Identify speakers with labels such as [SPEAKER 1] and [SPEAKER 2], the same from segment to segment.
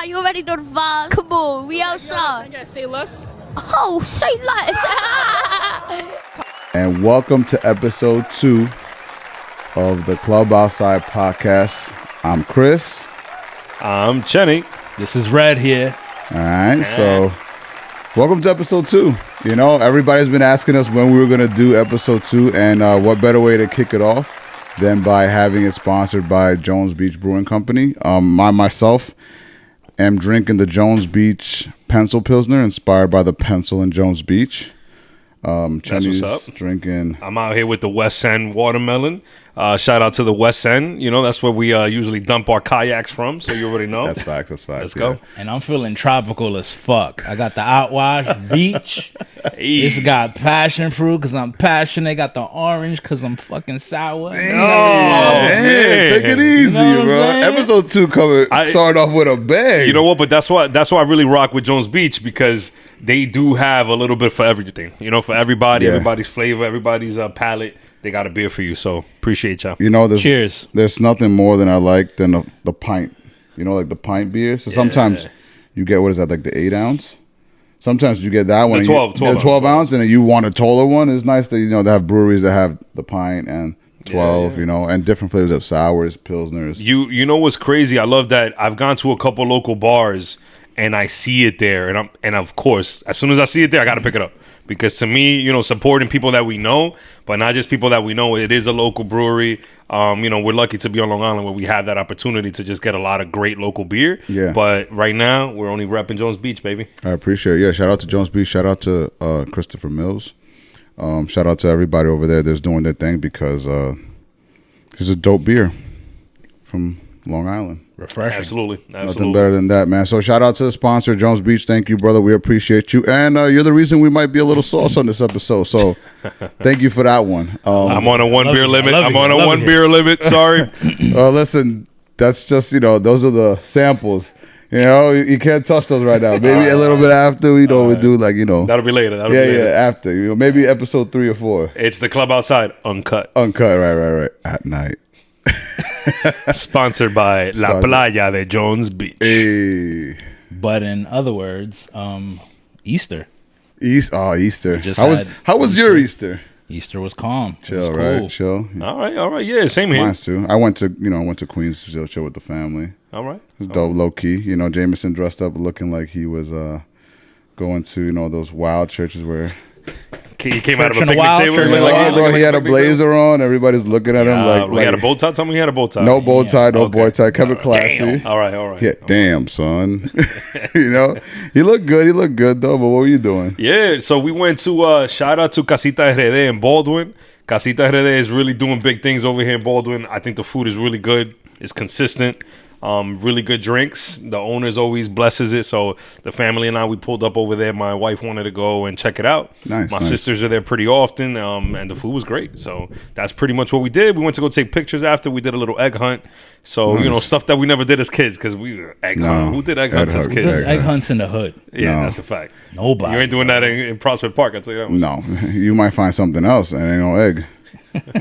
[SPEAKER 1] You already know the vibe. Come on, we outside.
[SPEAKER 2] I gotta say less.
[SPEAKER 1] Oh, say less.
[SPEAKER 3] And welcome to episode 2 of the Club Outside podcast. I'm Chris.
[SPEAKER 4] I'm Chenny.
[SPEAKER 5] This is Red here.
[SPEAKER 3] All right, so welcome to episode 2. You know, everybody's been asking us when we were going to do episode 2, and what better way to kick it off than by having it sponsored by Jones Beach Brewing Company. Myself am drinking the Jones Beach Pencil Pilsner, inspired by the pencil in Jones Beach. Chenny's
[SPEAKER 4] what's up.
[SPEAKER 3] Drinking.
[SPEAKER 4] I'm out here with the West End watermelon. Shout out to the West End. You know, that's where we usually dump our kayaks from, so you already know.
[SPEAKER 3] That's facts.
[SPEAKER 4] Let's go.
[SPEAKER 5] And I'm feeling tropical as fuck. I got the Outwash Beach.
[SPEAKER 4] Hey.
[SPEAKER 5] It's got passion fruit because I'm passionate. Got the orange because I'm fucking sour.
[SPEAKER 3] Man, take it easy,
[SPEAKER 5] You know what I'm
[SPEAKER 3] bro.
[SPEAKER 5] saying?
[SPEAKER 3] Episode 2 started off with a bang.
[SPEAKER 4] You know what? But that's why I really rock with Jones Beach, because they do have a little bit for everything. You know, for everybody,
[SPEAKER 3] Yeah.
[SPEAKER 4] everybody's flavor, everybody's palate. They got a beer for you. So appreciate y'all.
[SPEAKER 3] You know,
[SPEAKER 5] Cheers.
[SPEAKER 3] There's nothing more than I like than the pint. You know, like the pint beer. So sometimes you get, what is that, like the 8 ounce? Sometimes you get that one.
[SPEAKER 4] The 12
[SPEAKER 3] ounce, and then you want a taller one. It's nice that, you know, they have breweries that have the pint and 12, you know, and different flavors of sours, pilsners.
[SPEAKER 4] You know what's crazy? I love that I've gone to a couple local bars and I see it there, and of course, as soon as I see it there, I got to pick it up, because to me, you know, supporting people that we know, but not just people that we know. It is a local brewery. You know, we're lucky to be on Long Island where we have that opportunity to just get a lot of great local beer.
[SPEAKER 3] Yeah.
[SPEAKER 4] But right now, we're only repping Jones Beach, baby.
[SPEAKER 3] I appreciate it. Yeah, shout out to Jones Beach. Shout out to Christopher Mills. Shout out to everybody over there that's doing their thing, because it's a dope beer from Long Island.
[SPEAKER 5] Refreshing.
[SPEAKER 4] Absolutely.
[SPEAKER 3] Nothing better than that, man. So shout out to the sponsor, Jones Beach. Thank you, brother. We appreciate you. And you're the reason we might be a little sauce on this episode. So thank you for that one.
[SPEAKER 4] I'm on a one beer limit.
[SPEAKER 5] love
[SPEAKER 4] I'm
[SPEAKER 5] you.
[SPEAKER 4] on
[SPEAKER 5] I
[SPEAKER 4] a
[SPEAKER 5] love
[SPEAKER 4] one
[SPEAKER 5] you.
[SPEAKER 4] beer limit. Sorry.
[SPEAKER 3] Listen, that's just, you know, those are the samples. You know, you can't touch those right now. Maybe a little bit after, we we do, like, you know.
[SPEAKER 4] That'll be later. That'll be
[SPEAKER 3] Yeah,
[SPEAKER 4] later.
[SPEAKER 3] after. You know, maybe episode 3 or 4.
[SPEAKER 4] It's the Club Outside Uncut,
[SPEAKER 3] Uncut, right. At night.
[SPEAKER 4] sponsored by La Playa de Jones Beach.
[SPEAKER 3] Hey.
[SPEAKER 5] But in other words, Easter.
[SPEAKER 3] Easter.
[SPEAKER 5] just
[SPEAKER 3] How was your Easter?
[SPEAKER 5] Easter was calm. It
[SPEAKER 3] Chill,
[SPEAKER 5] was
[SPEAKER 3] right?
[SPEAKER 5] cool.
[SPEAKER 3] Chill.
[SPEAKER 4] All right. Yeah, same here.
[SPEAKER 3] Mine too. I went to Queens to chill with the family.
[SPEAKER 4] All right.
[SPEAKER 3] It was dope, low key. You know, Jameson dressed up looking like he was going to, you know, those wild churches where
[SPEAKER 4] He came out of a
[SPEAKER 5] Church in the
[SPEAKER 4] picnic
[SPEAKER 5] Wild,
[SPEAKER 4] table.
[SPEAKER 5] Church in the
[SPEAKER 4] like,
[SPEAKER 5] Wild.
[SPEAKER 3] bro, he had a
[SPEAKER 4] picnic table.
[SPEAKER 3] blazer on. Everybody's looking at him like
[SPEAKER 4] he had a bow tie. Tell me he had a bow tie.
[SPEAKER 3] no bow tie, no
[SPEAKER 4] Okay.
[SPEAKER 3] boy tie. Kept it classy.
[SPEAKER 4] All right.
[SPEAKER 3] Yeah, damn, son. You know, he looked good. He looked good though. But what were you doing?
[SPEAKER 4] Yeah, so we went to shout out to Casita RD in Baldwin. Casita RD is really doing big things over here in Baldwin. I think the food is really good. It's consistent. Really good drinks. The owners always blesses it. So the family and I, we pulled up over there. My wife wanted to go and check it out.
[SPEAKER 3] Nice,
[SPEAKER 4] My
[SPEAKER 3] nice.
[SPEAKER 4] sisters are there pretty often, and the food was great. So that's pretty much what we did. We went to go take pictures after. We did a little egg hunt. So, you know, stuff that we never did as kids, because we were egg hunt. Who did egg hunts as
[SPEAKER 3] hunt.
[SPEAKER 4] kids?
[SPEAKER 5] Just egg hunts in the hood.
[SPEAKER 4] Yeah,
[SPEAKER 3] No.
[SPEAKER 4] that's a fact.
[SPEAKER 5] Nobody.
[SPEAKER 4] You ain't doing that in Prospect Park, I'll tell you that one.
[SPEAKER 3] No, you might find something else, and ain't no egg.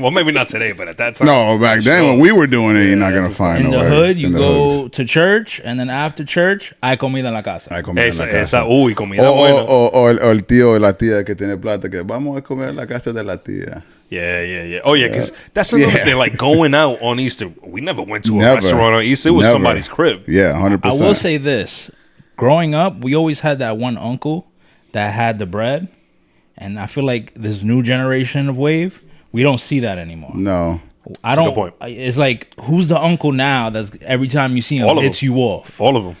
[SPEAKER 4] Well, maybe not today, but at that time.
[SPEAKER 3] No, back then when we were doing it, you're not
[SPEAKER 4] that's
[SPEAKER 3] gonna
[SPEAKER 4] a
[SPEAKER 3] find
[SPEAKER 5] In
[SPEAKER 3] no
[SPEAKER 5] the
[SPEAKER 3] egg.
[SPEAKER 5] hood, you
[SPEAKER 3] In the
[SPEAKER 5] go
[SPEAKER 3] hoods.
[SPEAKER 5] to church, and then after church, hay comida en la casa.
[SPEAKER 3] Hay comida en la casa.
[SPEAKER 4] Esa, uy, comida
[SPEAKER 3] O
[SPEAKER 4] buena.
[SPEAKER 3] el tío o la tía que tiene plata que vamos a comer en la casa de la tía.
[SPEAKER 4] Yeah. Oh, yeah, because that's another
[SPEAKER 3] Yeah.
[SPEAKER 4] thing. Like, going out on Easter, we never went to a
[SPEAKER 3] Never.
[SPEAKER 4] restaurant on Easter. It was
[SPEAKER 3] Never.
[SPEAKER 4] somebody's crib.
[SPEAKER 3] Yeah, 100%.
[SPEAKER 5] I will say this. Growing up, we always had that one uncle that had the bread. And I feel like this new generation of wave, we don't see that anymore.
[SPEAKER 3] No.
[SPEAKER 5] I
[SPEAKER 4] a
[SPEAKER 5] don't.
[SPEAKER 4] good point.
[SPEAKER 5] It's like, who's the uncle now that's every time you see him
[SPEAKER 4] All of
[SPEAKER 5] hits
[SPEAKER 4] them.
[SPEAKER 5] you off?
[SPEAKER 4] All of them.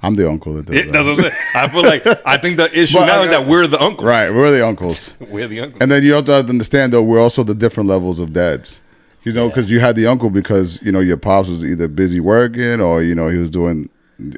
[SPEAKER 3] I'm the uncle that does that.
[SPEAKER 4] That's what I'm saying. I feel like, I think the issue
[SPEAKER 3] But,
[SPEAKER 4] now is that we're the uncles.
[SPEAKER 3] Right, we're the uncles.
[SPEAKER 4] We're the uncles.
[SPEAKER 3] And then you have to understand, though, we're also the different levels of dads. You know, because you had the uncle because, you know, your pops was either busy working or, you know, he was doing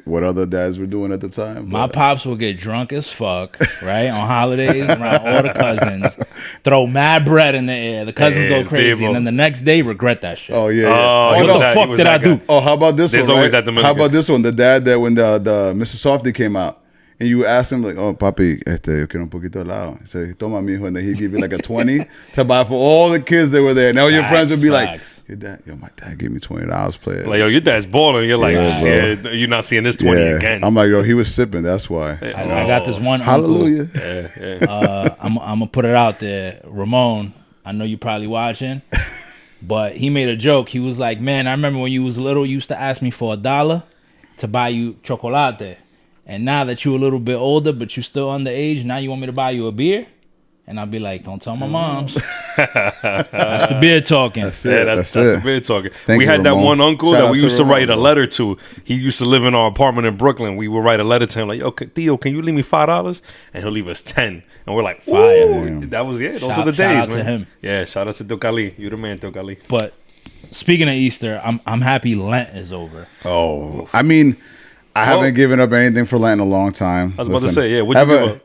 [SPEAKER 3] what other dads were doing at the time.
[SPEAKER 5] My
[SPEAKER 3] But-
[SPEAKER 5] pops will get drunk as fuck, right? On holidays around all the cousins, throw mad bread in the air. The cousins
[SPEAKER 4] Yeah,
[SPEAKER 5] go crazy,
[SPEAKER 4] people.
[SPEAKER 5] and then the next day regret that shit.
[SPEAKER 3] Oh, yeah.
[SPEAKER 4] Oh,
[SPEAKER 3] yeah.
[SPEAKER 4] he
[SPEAKER 5] what
[SPEAKER 4] was
[SPEAKER 5] the
[SPEAKER 4] that- he
[SPEAKER 5] fuck
[SPEAKER 4] was
[SPEAKER 5] did I
[SPEAKER 4] that guy.
[SPEAKER 5] do?
[SPEAKER 3] Oh, how about this
[SPEAKER 4] There's
[SPEAKER 3] one?
[SPEAKER 4] always
[SPEAKER 3] right?
[SPEAKER 4] that Dominican.
[SPEAKER 3] How about this one? The dad that when the Mr. Softy came out, and you ask him like, "Oh, papi, yo quiero un poquito de helado." He said, "Toma, mijo," and then he'd give you like a 20 to buy for all the kids that were there. Now your friends would be like,
[SPEAKER 5] Facts.
[SPEAKER 3] Your dad, yo, my dad gave me $20. Play it.
[SPEAKER 4] Like, yo, your dad's balling. You're like,
[SPEAKER 3] Yeah,
[SPEAKER 4] yeah, you're not seeing this 20 again.
[SPEAKER 3] I'm like, yo, he was sipping. That's why.
[SPEAKER 5] I got this one
[SPEAKER 3] Hallelujah.
[SPEAKER 5] uncle. I'm gonna put it out there, Ramon. I know you probably watching, but he made a joke. He was like, "Man, I remember when you was little, you used to ask me for $1 to buy you chocolate, and now that you're a little bit older, but you're still underage, now you want me to buy you a beer?" And I'll be like, "Don't tell my moms." That's the beer talking.
[SPEAKER 3] That's
[SPEAKER 4] Yeah,
[SPEAKER 3] it.
[SPEAKER 4] that's
[SPEAKER 3] it.
[SPEAKER 4] the big talking.
[SPEAKER 3] Thank
[SPEAKER 4] We
[SPEAKER 3] you,
[SPEAKER 4] had that
[SPEAKER 3] Ramon.
[SPEAKER 4] one uncle
[SPEAKER 3] Shout
[SPEAKER 4] that
[SPEAKER 3] out
[SPEAKER 4] we
[SPEAKER 3] to
[SPEAKER 4] used to
[SPEAKER 3] Ramon,
[SPEAKER 4] write a
[SPEAKER 3] bro.
[SPEAKER 4] letter to. He used to live in our apartment in Brooklyn. We would write a letter to him like, "Yo, Theo, can you leave me $5?" And he'll leave us 10. And we're like,
[SPEAKER 5] Fire.
[SPEAKER 4] "Ooh, that was Those
[SPEAKER 5] Shout-
[SPEAKER 4] were the
[SPEAKER 5] shout
[SPEAKER 4] days,
[SPEAKER 5] out to
[SPEAKER 4] man."
[SPEAKER 5] him.
[SPEAKER 4] Yeah, shout out to Teo Cali. You the man, Teo Cali.
[SPEAKER 5] But speaking of Easter, I'm happy Lent is over.
[SPEAKER 3] Oh, I mean, I haven't given up anything for Lent in a long time.
[SPEAKER 4] I was about to say, yeah, what'd you give up?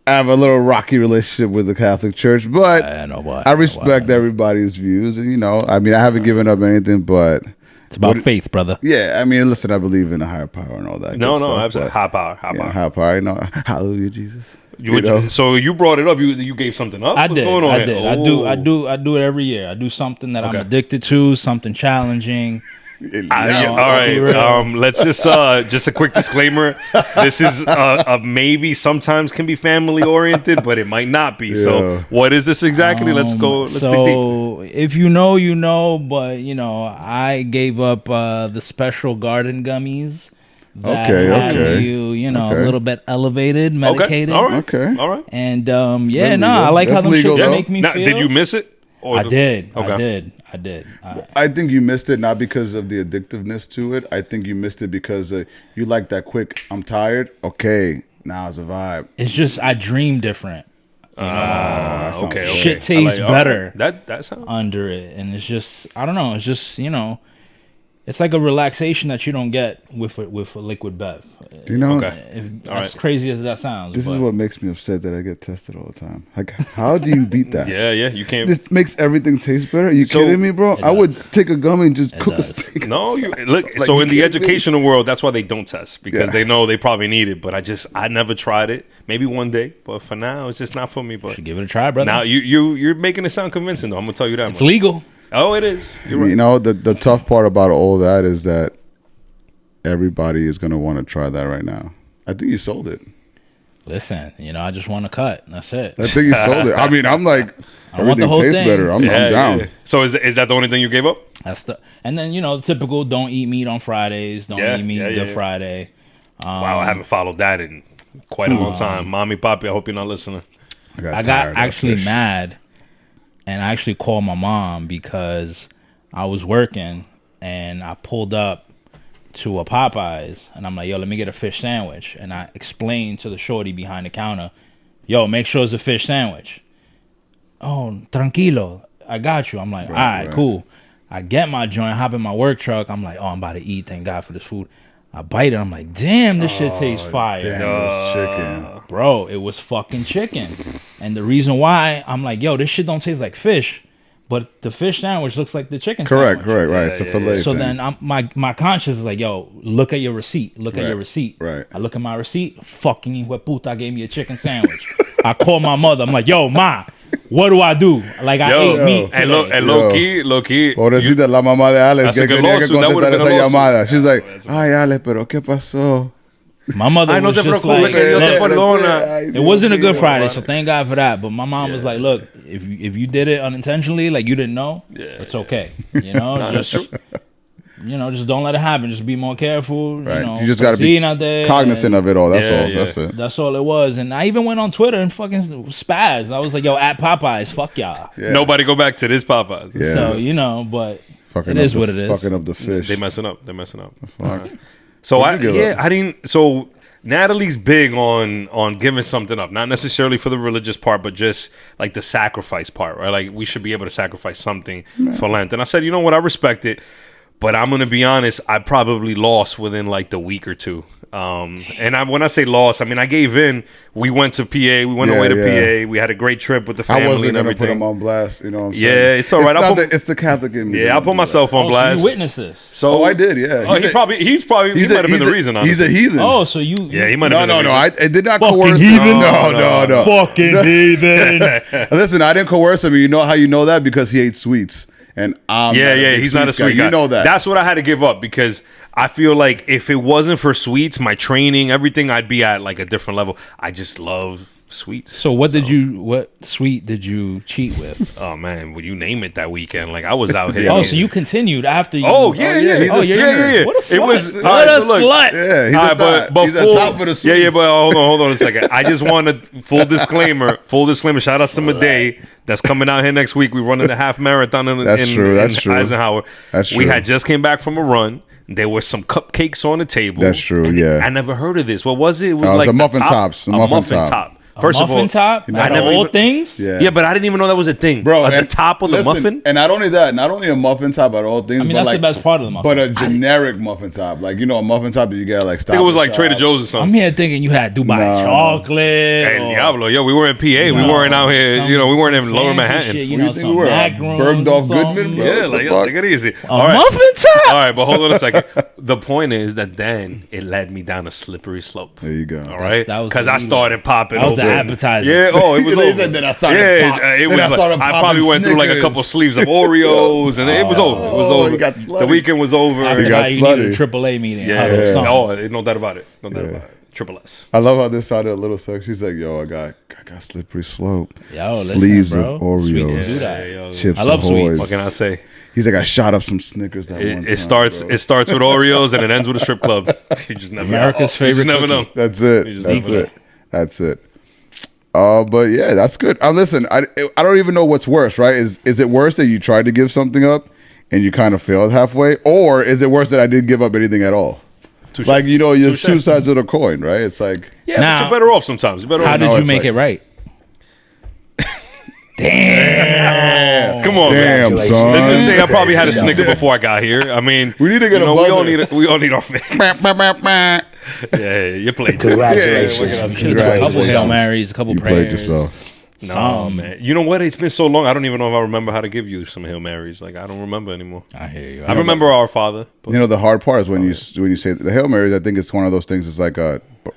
[SPEAKER 3] I have a little rocky relationship with the Catholic Church, but
[SPEAKER 5] I know why.
[SPEAKER 3] I respect everybody's views. And, you know, I mean, I haven't given up anything, but
[SPEAKER 5] It's about faith, brother.
[SPEAKER 3] yeah, I mean, listen, I believe in a higher power and all that.
[SPEAKER 4] No,
[SPEAKER 3] good
[SPEAKER 4] no,
[SPEAKER 3] stuff,
[SPEAKER 4] absolutely.
[SPEAKER 3] but-
[SPEAKER 4] High power, high
[SPEAKER 3] Yeah,
[SPEAKER 4] power.
[SPEAKER 3] higher power. You know, hallelujah, Jesus.
[SPEAKER 4] You
[SPEAKER 3] know?
[SPEAKER 4] So you brought it up. You gave something up.
[SPEAKER 5] I
[SPEAKER 4] What's
[SPEAKER 5] did.
[SPEAKER 4] going on
[SPEAKER 5] I
[SPEAKER 4] here?
[SPEAKER 5] did.
[SPEAKER 4] Oh.
[SPEAKER 5] I do it every year. I do something that I'm
[SPEAKER 4] Okay.
[SPEAKER 5] addicted to, something challenging.
[SPEAKER 4] Yeah,
[SPEAKER 5] No,
[SPEAKER 4] all
[SPEAKER 5] be real.
[SPEAKER 4] right. Let's just a quick disclaimer. This is a maybe sometimes can be family oriented, but it might not be.
[SPEAKER 3] Yeah.
[SPEAKER 4] So, what is this exactly? Let's go. Let's dig deep.
[SPEAKER 5] So if you know, you know. But you know, I gave up the special garden gummies. That had
[SPEAKER 3] Okay.
[SPEAKER 5] you know,
[SPEAKER 3] Okay.
[SPEAKER 5] a little bit elevated,
[SPEAKER 4] Okay.
[SPEAKER 5] medicated.
[SPEAKER 4] All right.
[SPEAKER 3] Okay.
[SPEAKER 4] All right.
[SPEAKER 5] And
[SPEAKER 3] legal.
[SPEAKER 5] I like
[SPEAKER 3] That's
[SPEAKER 5] how them
[SPEAKER 3] legal,
[SPEAKER 5] shits
[SPEAKER 3] though.
[SPEAKER 5] make me
[SPEAKER 4] Now,
[SPEAKER 5] feel.
[SPEAKER 4] did you miss it? Or
[SPEAKER 5] I did.
[SPEAKER 4] Okay.
[SPEAKER 5] I did.
[SPEAKER 3] I think you missed it not because of the addictiveness to it. I think you missed it because you like that quick. I'm tired. Okay, now it's a vibe.
[SPEAKER 5] It's just I dream different.
[SPEAKER 3] That sounds
[SPEAKER 4] Okay.
[SPEAKER 3] good.
[SPEAKER 4] Okay.
[SPEAKER 5] Shit
[SPEAKER 4] I
[SPEAKER 5] tastes
[SPEAKER 4] all right.
[SPEAKER 5] better.
[SPEAKER 4] That sounds.
[SPEAKER 5] Under it, and it's just I don't know. It's just it's like a relaxation that you don't get with a liquid bev.
[SPEAKER 3] You know,
[SPEAKER 4] Okay. All
[SPEAKER 5] As
[SPEAKER 4] right.
[SPEAKER 5] crazy as that sounds,
[SPEAKER 3] this
[SPEAKER 5] but
[SPEAKER 3] is what makes me upset that I get tested all the time. Like, how do you beat that?
[SPEAKER 4] Yeah. You can't.
[SPEAKER 3] This makes everything taste better. Are you
[SPEAKER 4] So-
[SPEAKER 3] kidding me, bro? I would take a gummy and just cook a
[SPEAKER 5] does.
[SPEAKER 3] steak.
[SPEAKER 4] No, you look.
[SPEAKER 3] Like,
[SPEAKER 4] So
[SPEAKER 3] you
[SPEAKER 4] in the
[SPEAKER 3] kidding me?
[SPEAKER 4] educational world, that's why they don't test because
[SPEAKER 3] Yeah.
[SPEAKER 4] they know they probably need it. But I never tried it. Maybe one day, but for now, it's just not for me. But
[SPEAKER 5] should give it a try, brother.
[SPEAKER 4] now you're making it sound convincing. Though I'm gonna tell you that.
[SPEAKER 5] it's
[SPEAKER 4] much.
[SPEAKER 5] legal.
[SPEAKER 4] Oh, it is. You're right.
[SPEAKER 3] You know, the tough part about all that is that everybody is going to want to try that right now. I think you sold it.
[SPEAKER 5] Listen, I just want to cut. That's it.
[SPEAKER 3] I think you sold it. I mean, I'm like,
[SPEAKER 5] I want the
[SPEAKER 3] everything
[SPEAKER 5] whole
[SPEAKER 3] tastes
[SPEAKER 5] thing.
[SPEAKER 3] better. I'm down.
[SPEAKER 4] Yeah. So is that the only thing you gave up?
[SPEAKER 5] That's and then the typical don't eat meat on Fridays. Don't
[SPEAKER 4] Yeah,
[SPEAKER 5] eat meat
[SPEAKER 4] yeah,
[SPEAKER 5] Good
[SPEAKER 4] yeah.
[SPEAKER 5] Friday.
[SPEAKER 4] Wow, I haven't followed that in quite a long time. Mommy, Poppy, I hope you're not listening.
[SPEAKER 5] I
[SPEAKER 3] tired
[SPEAKER 5] got
[SPEAKER 3] of
[SPEAKER 5] actually
[SPEAKER 3] fish.
[SPEAKER 5] mad, and I actually called my mom because I was working and I pulled up to a Popeyes and I'm like, yo, let me get a fish sandwich. And I explained to the shorty behind the counter, yo, make sure it's a fish sandwich. Oh, tranquilo, I got you. I'm like, all right, cool. I get my joint, hop in my work truck. I'm like, oh, I'm about to eat. Thank God for this food. I bite it. I'm like, damn, this shit tastes fire.
[SPEAKER 3] Damn, it was chicken.
[SPEAKER 5] Bro, it was fucking chicken. And the reason why, I'm like, yo, this shit don't taste like fish, but the fish sandwich looks like the chicken
[SPEAKER 3] Correct,
[SPEAKER 5] sandwich.
[SPEAKER 3] right. It's a fillet.
[SPEAKER 5] So
[SPEAKER 3] thing.
[SPEAKER 5] then my conscience is like, yo, look at your receipt. Look at your receipt.
[SPEAKER 3] right.
[SPEAKER 5] I look at my receipt. Fucking hijueputa gave me a chicken sandwich. I call my mother. I'm like, yo, ma, what do I do? Like, I ate meat
[SPEAKER 4] and
[SPEAKER 5] today.
[SPEAKER 4] low key.
[SPEAKER 3] Pobrecita, la mamá de Alex
[SPEAKER 4] That's a
[SPEAKER 3] que
[SPEAKER 4] good
[SPEAKER 3] tenía que
[SPEAKER 4] lawsuit. That would've
[SPEAKER 3] contestar
[SPEAKER 4] been a
[SPEAKER 3] esa
[SPEAKER 4] lawsuit.
[SPEAKER 3] llamada. She's like, ay, Alex, pero ¿qué pasó?
[SPEAKER 5] My mother
[SPEAKER 4] Ay, no
[SPEAKER 5] was
[SPEAKER 4] te
[SPEAKER 5] just
[SPEAKER 4] preocupes,
[SPEAKER 5] like,
[SPEAKER 4] que Dios te
[SPEAKER 5] look,
[SPEAKER 4] perdona.
[SPEAKER 5] it wasn't a Good Friday, so thank God for that. But my mom was like, look, if you did it unintentionally, like you didn't know, it's okay.
[SPEAKER 4] That's true.
[SPEAKER 5] Just don't let it happen. Just be more careful.
[SPEAKER 3] Right. You just got to be cognizant of it all. That's all. That's it.
[SPEAKER 5] That's all it was. And I even went on Twitter and fucking spazzed. I was like, yo, at Popeyes, fuck y'all.
[SPEAKER 3] Yeah.
[SPEAKER 4] Nobody go back to this Popeyes.
[SPEAKER 3] Yeah.
[SPEAKER 5] So, but
[SPEAKER 3] Fucking
[SPEAKER 5] it
[SPEAKER 3] up
[SPEAKER 5] is
[SPEAKER 3] the-
[SPEAKER 5] what it is.
[SPEAKER 3] Fucking up the fish.
[SPEAKER 4] They messing up.
[SPEAKER 3] Fuck.
[SPEAKER 4] So
[SPEAKER 3] What'd you give up?
[SPEAKER 4] I didn't. So Natalie's big on giving something up, not necessarily for the religious part, but just like the sacrifice part, right? Like we should be able to sacrifice something for Lent. And I said, you know what, I respect it, but I'm gonna be honest, I probably lost within like the week or two. And when I say lost, I mean I gave in. We went to PA. We went
[SPEAKER 3] Yeah,
[SPEAKER 4] away to
[SPEAKER 3] yeah.
[SPEAKER 4] PA. We had a great trip with the
[SPEAKER 3] I
[SPEAKER 4] family
[SPEAKER 3] wasn't
[SPEAKER 4] and
[SPEAKER 3] gonna
[SPEAKER 4] everything.
[SPEAKER 3] put him on blast. You know what I'm
[SPEAKER 4] Yeah,
[SPEAKER 3] saying?
[SPEAKER 4] it's all right.
[SPEAKER 3] It's,
[SPEAKER 4] I'll
[SPEAKER 3] not
[SPEAKER 4] put-
[SPEAKER 3] it's the Catholic in me.
[SPEAKER 4] Yeah, I'll put myself on
[SPEAKER 5] Oh, so
[SPEAKER 4] blast.
[SPEAKER 5] you witness this.
[SPEAKER 4] So
[SPEAKER 3] Oh, I did. Yeah.
[SPEAKER 4] Oh, he might have been the reason.
[SPEAKER 3] He's a
[SPEAKER 4] honestly.
[SPEAKER 3] heathen.
[SPEAKER 5] Oh, so you.
[SPEAKER 4] Yeah, he might
[SPEAKER 3] No,
[SPEAKER 4] have been.
[SPEAKER 3] no,
[SPEAKER 4] the
[SPEAKER 3] no.
[SPEAKER 4] reason.
[SPEAKER 3] I did not
[SPEAKER 5] Fucking
[SPEAKER 3] coerce
[SPEAKER 5] heathen.
[SPEAKER 3] him. No.
[SPEAKER 5] Fucking heathen.
[SPEAKER 3] Listen, I didn't coerce him. You know how you know that? Because he ate sweets. and I'm
[SPEAKER 4] Yeah,
[SPEAKER 3] not a
[SPEAKER 4] yeah,
[SPEAKER 3] big
[SPEAKER 4] he's not a
[SPEAKER 3] sweets guy.
[SPEAKER 4] sweet guy.
[SPEAKER 3] You know that.
[SPEAKER 4] That's what I had to give up because I feel like if it wasn't for sweets, my training, everything, I'd be at like a different level. I just love sweets.
[SPEAKER 5] So what sweet did you cheat with?
[SPEAKER 4] Oh man, would you name it that weekend? Like I was out here.
[SPEAKER 5] Oh, so you continued after you.
[SPEAKER 4] Oh yeah,
[SPEAKER 3] yeah, he's a
[SPEAKER 4] yeah,
[SPEAKER 3] singer.
[SPEAKER 4] yeah.
[SPEAKER 5] What a slut.
[SPEAKER 4] It was
[SPEAKER 5] What
[SPEAKER 4] all right,
[SPEAKER 5] a
[SPEAKER 4] so look,
[SPEAKER 5] slut.
[SPEAKER 3] yeah, he's
[SPEAKER 4] all
[SPEAKER 3] a
[SPEAKER 4] right,
[SPEAKER 3] thought.
[SPEAKER 4] but
[SPEAKER 3] He's
[SPEAKER 4] full,
[SPEAKER 3] a top of the sweets.
[SPEAKER 4] yeah, but hold on a second. I just want a full disclaimer. Full disclaimer. Shout out to Madej that's coming out here next week. We're running the half marathon in Eisenhower.
[SPEAKER 3] That's true.
[SPEAKER 4] We had just came back from a run. There were some cupcakes on the table.
[SPEAKER 3] That's true,
[SPEAKER 4] and
[SPEAKER 3] yeah.
[SPEAKER 4] I never heard of this. What was it? It was
[SPEAKER 3] it was
[SPEAKER 4] like
[SPEAKER 3] a muffin
[SPEAKER 4] the
[SPEAKER 3] tops,
[SPEAKER 4] A
[SPEAKER 3] a muffin
[SPEAKER 4] muffin
[SPEAKER 3] top.
[SPEAKER 4] top. First of all,
[SPEAKER 5] muffin top.
[SPEAKER 4] I
[SPEAKER 5] Out of
[SPEAKER 4] never
[SPEAKER 5] all
[SPEAKER 4] even-
[SPEAKER 5] things.
[SPEAKER 3] Yeah.
[SPEAKER 4] Yeah, but I didn't even know that was a thing,
[SPEAKER 3] Bro,
[SPEAKER 4] At the
[SPEAKER 3] and
[SPEAKER 4] top of the
[SPEAKER 3] listen,
[SPEAKER 4] muffin.
[SPEAKER 3] and not only that, not only a muffin top at all things.
[SPEAKER 5] I mean,
[SPEAKER 3] but
[SPEAKER 5] that's
[SPEAKER 3] like,
[SPEAKER 5] the best part of the muffin.
[SPEAKER 3] But a generic muffin top, like a muffin top that you get like.
[SPEAKER 4] I think it was like Trader Joe's or something.
[SPEAKER 5] I'm here thinking you had Dubai
[SPEAKER 3] No.
[SPEAKER 5] chocolate.
[SPEAKER 4] El
[SPEAKER 5] or,
[SPEAKER 4] Diablo, yo, we were in PA. We weren't out here,
[SPEAKER 5] some
[SPEAKER 4] we weren't in Lower
[SPEAKER 5] fancy
[SPEAKER 4] Manhattan.
[SPEAKER 5] shit, you
[SPEAKER 3] Who do
[SPEAKER 5] know,
[SPEAKER 3] you think
[SPEAKER 5] some
[SPEAKER 3] we were?
[SPEAKER 5] macaroons
[SPEAKER 3] Bergdorf
[SPEAKER 5] or something.
[SPEAKER 3] Goodman, bro?
[SPEAKER 4] Yeah,
[SPEAKER 3] What
[SPEAKER 4] like,
[SPEAKER 3] the
[SPEAKER 4] yo,
[SPEAKER 3] fuck?
[SPEAKER 4] take it easy.
[SPEAKER 5] A muffin top.
[SPEAKER 4] All right, but hold on a second. The point is that then it led me down a slippery slope.
[SPEAKER 3] There you go.
[SPEAKER 4] All right,
[SPEAKER 5] that was
[SPEAKER 4] because
[SPEAKER 5] the
[SPEAKER 4] I
[SPEAKER 5] lead-up.
[SPEAKER 4] started popping.
[SPEAKER 5] That was the
[SPEAKER 4] open.
[SPEAKER 5] appetizer.
[SPEAKER 4] Yeah. Oh, it was
[SPEAKER 3] He
[SPEAKER 4] over.
[SPEAKER 3] said, "Then I started
[SPEAKER 4] Yeah,
[SPEAKER 3] pop-
[SPEAKER 4] it
[SPEAKER 3] then
[SPEAKER 4] was.
[SPEAKER 3] I started
[SPEAKER 4] I
[SPEAKER 3] popping
[SPEAKER 4] probably went through like a
[SPEAKER 3] Snickers."
[SPEAKER 4] couple sleeves of Oreos, and it was over. It was
[SPEAKER 3] Oh,
[SPEAKER 4] over.
[SPEAKER 3] you got
[SPEAKER 4] The
[SPEAKER 3] slutty.
[SPEAKER 4] weekend was over.
[SPEAKER 5] After
[SPEAKER 3] You got
[SPEAKER 5] that, you needed a
[SPEAKER 3] slutty.
[SPEAKER 5] triple A meeting.
[SPEAKER 4] Yeah.
[SPEAKER 5] Huddle, something.
[SPEAKER 4] Oh, no doubt about it. No doubt about it. Triple S.
[SPEAKER 3] I love how this sounded a little sexy. She's like, "Yo, I got slippery slope.
[SPEAKER 5] Yo, listen,
[SPEAKER 3] sleeves
[SPEAKER 5] bro.
[SPEAKER 3] of Oreos,
[SPEAKER 5] Sweets do that.
[SPEAKER 4] Yeah, yo.
[SPEAKER 3] chips
[SPEAKER 5] I love
[SPEAKER 3] Ahoy's.
[SPEAKER 5] sweets.
[SPEAKER 4] What can I say?
[SPEAKER 3] He's like, I shot up some Snickers that one time.
[SPEAKER 4] It starts.
[SPEAKER 3] bro.
[SPEAKER 4] It starts with Oreos and it ends with a strip club. You just never.
[SPEAKER 5] America's
[SPEAKER 4] You just
[SPEAKER 5] favorite
[SPEAKER 4] never know.
[SPEAKER 5] cookie.
[SPEAKER 3] That's it.
[SPEAKER 4] just
[SPEAKER 3] That's
[SPEAKER 4] never
[SPEAKER 3] it. That's it. But yeah, that's good. Listen, I don't even know what's worse, right? Is it worse that you tried to give something up and you kind of failed halfway, or is it worse that I didn't give up anything at all?
[SPEAKER 4] Touche.
[SPEAKER 3] Like there's
[SPEAKER 4] Touche.
[SPEAKER 3] two sides of the coin, right? It's like
[SPEAKER 4] Yeah,
[SPEAKER 5] Now-
[SPEAKER 4] but you're better off sometimes. You're better
[SPEAKER 5] How
[SPEAKER 4] off.
[SPEAKER 5] did
[SPEAKER 3] No,
[SPEAKER 5] you
[SPEAKER 3] it's
[SPEAKER 5] make
[SPEAKER 3] like-
[SPEAKER 5] it right? Damn.
[SPEAKER 4] Come on, man.
[SPEAKER 3] damn, son.
[SPEAKER 4] Let's just say I probably had a Snicker before I got here. I mean,
[SPEAKER 3] We need to get a
[SPEAKER 4] we all
[SPEAKER 3] buzzer.
[SPEAKER 4] we all need our fix.
[SPEAKER 3] yeah,
[SPEAKER 4] Yeah, you played.
[SPEAKER 2] Congratulations.
[SPEAKER 5] A couple Hail Marys, a couple
[SPEAKER 3] you
[SPEAKER 5] prayers.
[SPEAKER 3] played yourself.
[SPEAKER 4] No, man. You know what? It's been so long. I don't even know if I remember how to give you some Hail Marys. Like I don't remember anymore.
[SPEAKER 5] I hear you.
[SPEAKER 4] I remember Our Father.
[SPEAKER 3] You know, the hard part is when you say the Hail Marys. I think it's one of those things. It's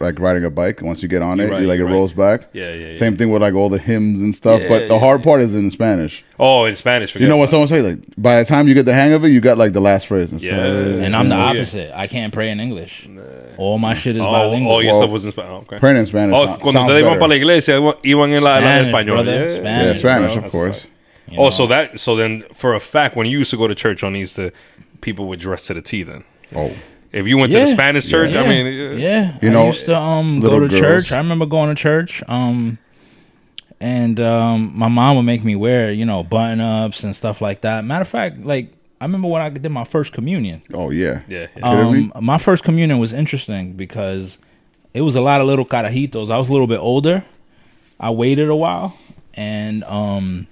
[SPEAKER 3] like riding a bike. Once you get on it,
[SPEAKER 4] You're right,
[SPEAKER 3] it
[SPEAKER 4] you're right.
[SPEAKER 3] rolls back.
[SPEAKER 4] Yeah.
[SPEAKER 3] Same thing with like all the hymns and stuff.
[SPEAKER 4] Yeah,
[SPEAKER 3] but the hard part is in Spanish.
[SPEAKER 4] Oh, in Spanish. Forget
[SPEAKER 3] You know what
[SPEAKER 4] about
[SPEAKER 3] someone say? Like by the time you get the hang of it, you got like the last phrase. And
[SPEAKER 4] Yeah.
[SPEAKER 5] And I'm the
[SPEAKER 4] Yeah.
[SPEAKER 5] opposite. I can't pray in English. All my shit is
[SPEAKER 4] it.
[SPEAKER 5] bilingual.
[SPEAKER 4] All your
[SPEAKER 3] Well,
[SPEAKER 4] stuff was in Spanish. Okay.
[SPEAKER 3] praying in Spanish.
[SPEAKER 4] Oh,
[SPEAKER 3] sounds
[SPEAKER 4] cuando ustedes iban
[SPEAKER 3] better.
[SPEAKER 4] para la iglesia, iban en la
[SPEAKER 5] Spanish,
[SPEAKER 4] español.
[SPEAKER 5] brother.
[SPEAKER 4] Yeah.
[SPEAKER 5] Spanish.
[SPEAKER 3] Yeah, Spanish,
[SPEAKER 5] bro.
[SPEAKER 3] of course.
[SPEAKER 5] You
[SPEAKER 4] Oh,
[SPEAKER 5] know?
[SPEAKER 4] so then for a fact, when you used to go to church on Easter, people would dress to the T. Then,
[SPEAKER 3] Oh,
[SPEAKER 4] if you went to the
[SPEAKER 5] Yeah.
[SPEAKER 4] Spanish church,
[SPEAKER 5] Yeah.
[SPEAKER 4] I mean,
[SPEAKER 5] yeah.
[SPEAKER 3] You
[SPEAKER 5] I
[SPEAKER 3] know,
[SPEAKER 5] used to go
[SPEAKER 3] little
[SPEAKER 5] to
[SPEAKER 3] girls.
[SPEAKER 5] church. I remember going to church. And my mom would make me wear, button ups and stuff like that. Matter of fact, like I remember when I did my first communion.
[SPEAKER 3] oh yeah.
[SPEAKER 4] yeah.
[SPEAKER 3] Kidding me?
[SPEAKER 5] My first communion was interesting because it was a lot of little carajitos. I was a little bit older. I waited a while, and I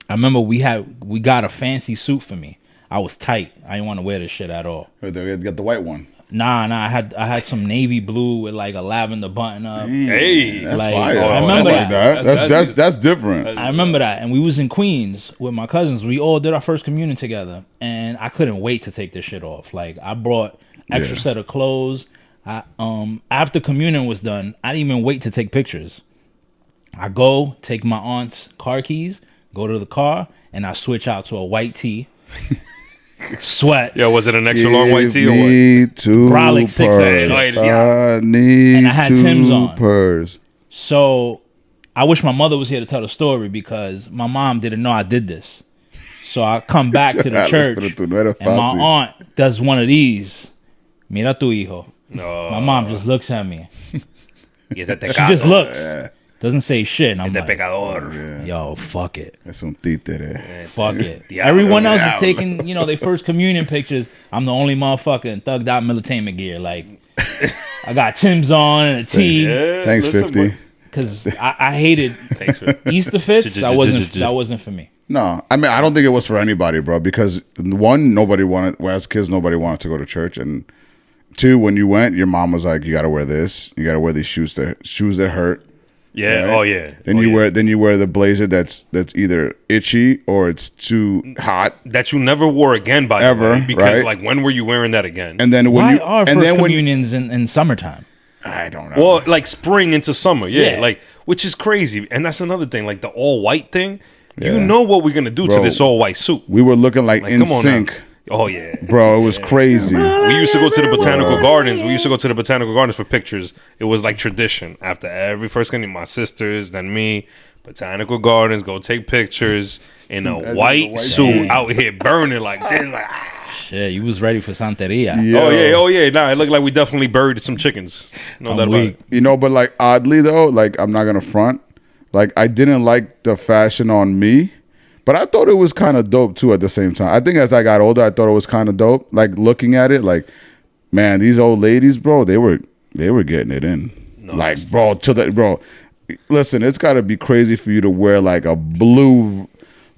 [SPEAKER 5] remember we got a fancy suit for me. I was tight. I didn't want to wear this shit at all.
[SPEAKER 3] They got the white one.
[SPEAKER 5] Nah. I had some navy blue with like a lavender button up.
[SPEAKER 4] Hey,
[SPEAKER 3] That's
[SPEAKER 5] Like,
[SPEAKER 3] fire.
[SPEAKER 5] I remember
[SPEAKER 3] that's
[SPEAKER 5] that.
[SPEAKER 3] like that's different.
[SPEAKER 5] I remember that, and we was in Queens with my cousins. We all did our first communion together, and I couldn't wait to take this shit off. Like I brought extra
[SPEAKER 3] Yeah.
[SPEAKER 5] set of clothes. After communion was done, I didn't even wait to take pictures. I go take my aunt's car keys, go to the car, and I switch out to a white tee, sweats.
[SPEAKER 4] Yo, was it an extra long white tee or what?
[SPEAKER 3] Me two
[SPEAKER 5] Brolic 6X.
[SPEAKER 3] purrs.
[SPEAKER 4] Oh, yeah.
[SPEAKER 3] I need
[SPEAKER 5] And I had
[SPEAKER 3] two
[SPEAKER 5] Tim's on.
[SPEAKER 3] purrs.
[SPEAKER 5] So I wish my mother was here to tell the story because my mom didn't know I did this. So I come back to the
[SPEAKER 3] Alex,
[SPEAKER 5] church,
[SPEAKER 3] pero tú no eres
[SPEAKER 5] and my
[SPEAKER 3] fácil.
[SPEAKER 5] aunt does one of these. Mira tu hijo.
[SPEAKER 4] No.
[SPEAKER 5] My mom just looks at me.
[SPEAKER 4] Y este
[SPEAKER 5] She just
[SPEAKER 4] pecado.
[SPEAKER 5] looks. Doesn't say shit. And I'm
[SPEAKER 4] Este
[SPEAKER 5] like,
[SPEAKER 4] pecador.
[SPEAKER 5] yo, fuck it.
[SPEAKER 3] Es un títere.
[SPEAKER 5] Fuck it.
[SPEAKER 4] Diablo,
[SPEAKER 5] Everyone else is
[SPEAKER 3] diablo.
[SPEAKER 5] taking, their first communion pictures. I'm the only motherfucker in thugged out militainment gear. Like, I got Tim's on and a tee.
[SPEAKER 4] Yeah,
[SPEAKER 3] Thanks,
[SPEAKER 4] listen,
[SPEAKER 3] 50.
[SPEAKER 4] boy.
[SPEAKER 5] Because I hated
[SPEAKER 4] Thanks for
[SPEAKER 5] Easter fits. That wasn't for me.
[SPEAKER 3] No, I mean I don't think it was for anybody, bro. Because one, nobody wanted. Well, as kids, nobody wanted to go to church, and two, when you went, your mom was like, "You got to wear this. You got to wear these shoes that hurt."
[SPEAKER 4] Yeah.
[SPEAKER 3] right?
[SPEAKER 4] Oh yeah.
[SPEAKER 3] Then
[SPEAKER 4] Oh,
[SPEAKER 3] you
[SPEAKER 4] yeah.
[SPEAKER 3] wear the blazer that's either itchy or it's too hot.
[SPEAKER 4] that you never wore again by
[SPEAKER 3] Ever,
[SPEAKER 4] the way, because
[SPEAKER 3] right?
[SPEAKER 4] like when were you wearing that again?
[SPEAKER 3] And then when
[SPEAKER 5] Why
[SPEAKER 3] you
[SPEAKER 5] are
[SPEAKER 3] and
[SPEAKER 5] first
[SPEAKER 3] then when
[SPEAKER 5] communions in summertime?
[SPEAKER 3] I don't know.
[SPEAKER 4] well, like spring into summer, yeah,
[SPEAKER 5] Yeah.
[SPEAKER 4] like which is crazy. And that's another thing, like the all white thing. You know what we're gonna do to
[SPEAKER 3] Bro.
[SPEAKER 4] this all white suit.
[SPEAKER 3] We were looking like in
[SPEAKER 4] come on now.
[SPEAKER 3] sync,
[SPEAKER 4] Oh yeah.
[SPEAKER 3] bro. It was crazy.
[SPEAKER 4] We used to go to the botanical gardens. We used to go to the botanical gardens for pictures. It was like tradition. After every first game, my sisters, then me, botanical gardens, go take pictures in a white suit out here burning like this. Like,
[SPEAKER 5] Shit, you was ready for Santeria.
[SPEAKER 4] oh yeah. Nah, it looked like we definitely buried some chickens. No doubt about
[SPEAKER 5] weak.
[SPEAKER 4] it.
[SPEAKER 3] You know, but like oddly though, like I'm not gonna front. Like I didn't like the fashion on me, but I thought it was kind of dope too. At the same time, I think as I got older, I thought it was kind of dope. Like looking at it, like man, these old ladies, bro, they were getting it in. Like bro, bro. Listen, it's got to be crazy for you to wear like a blue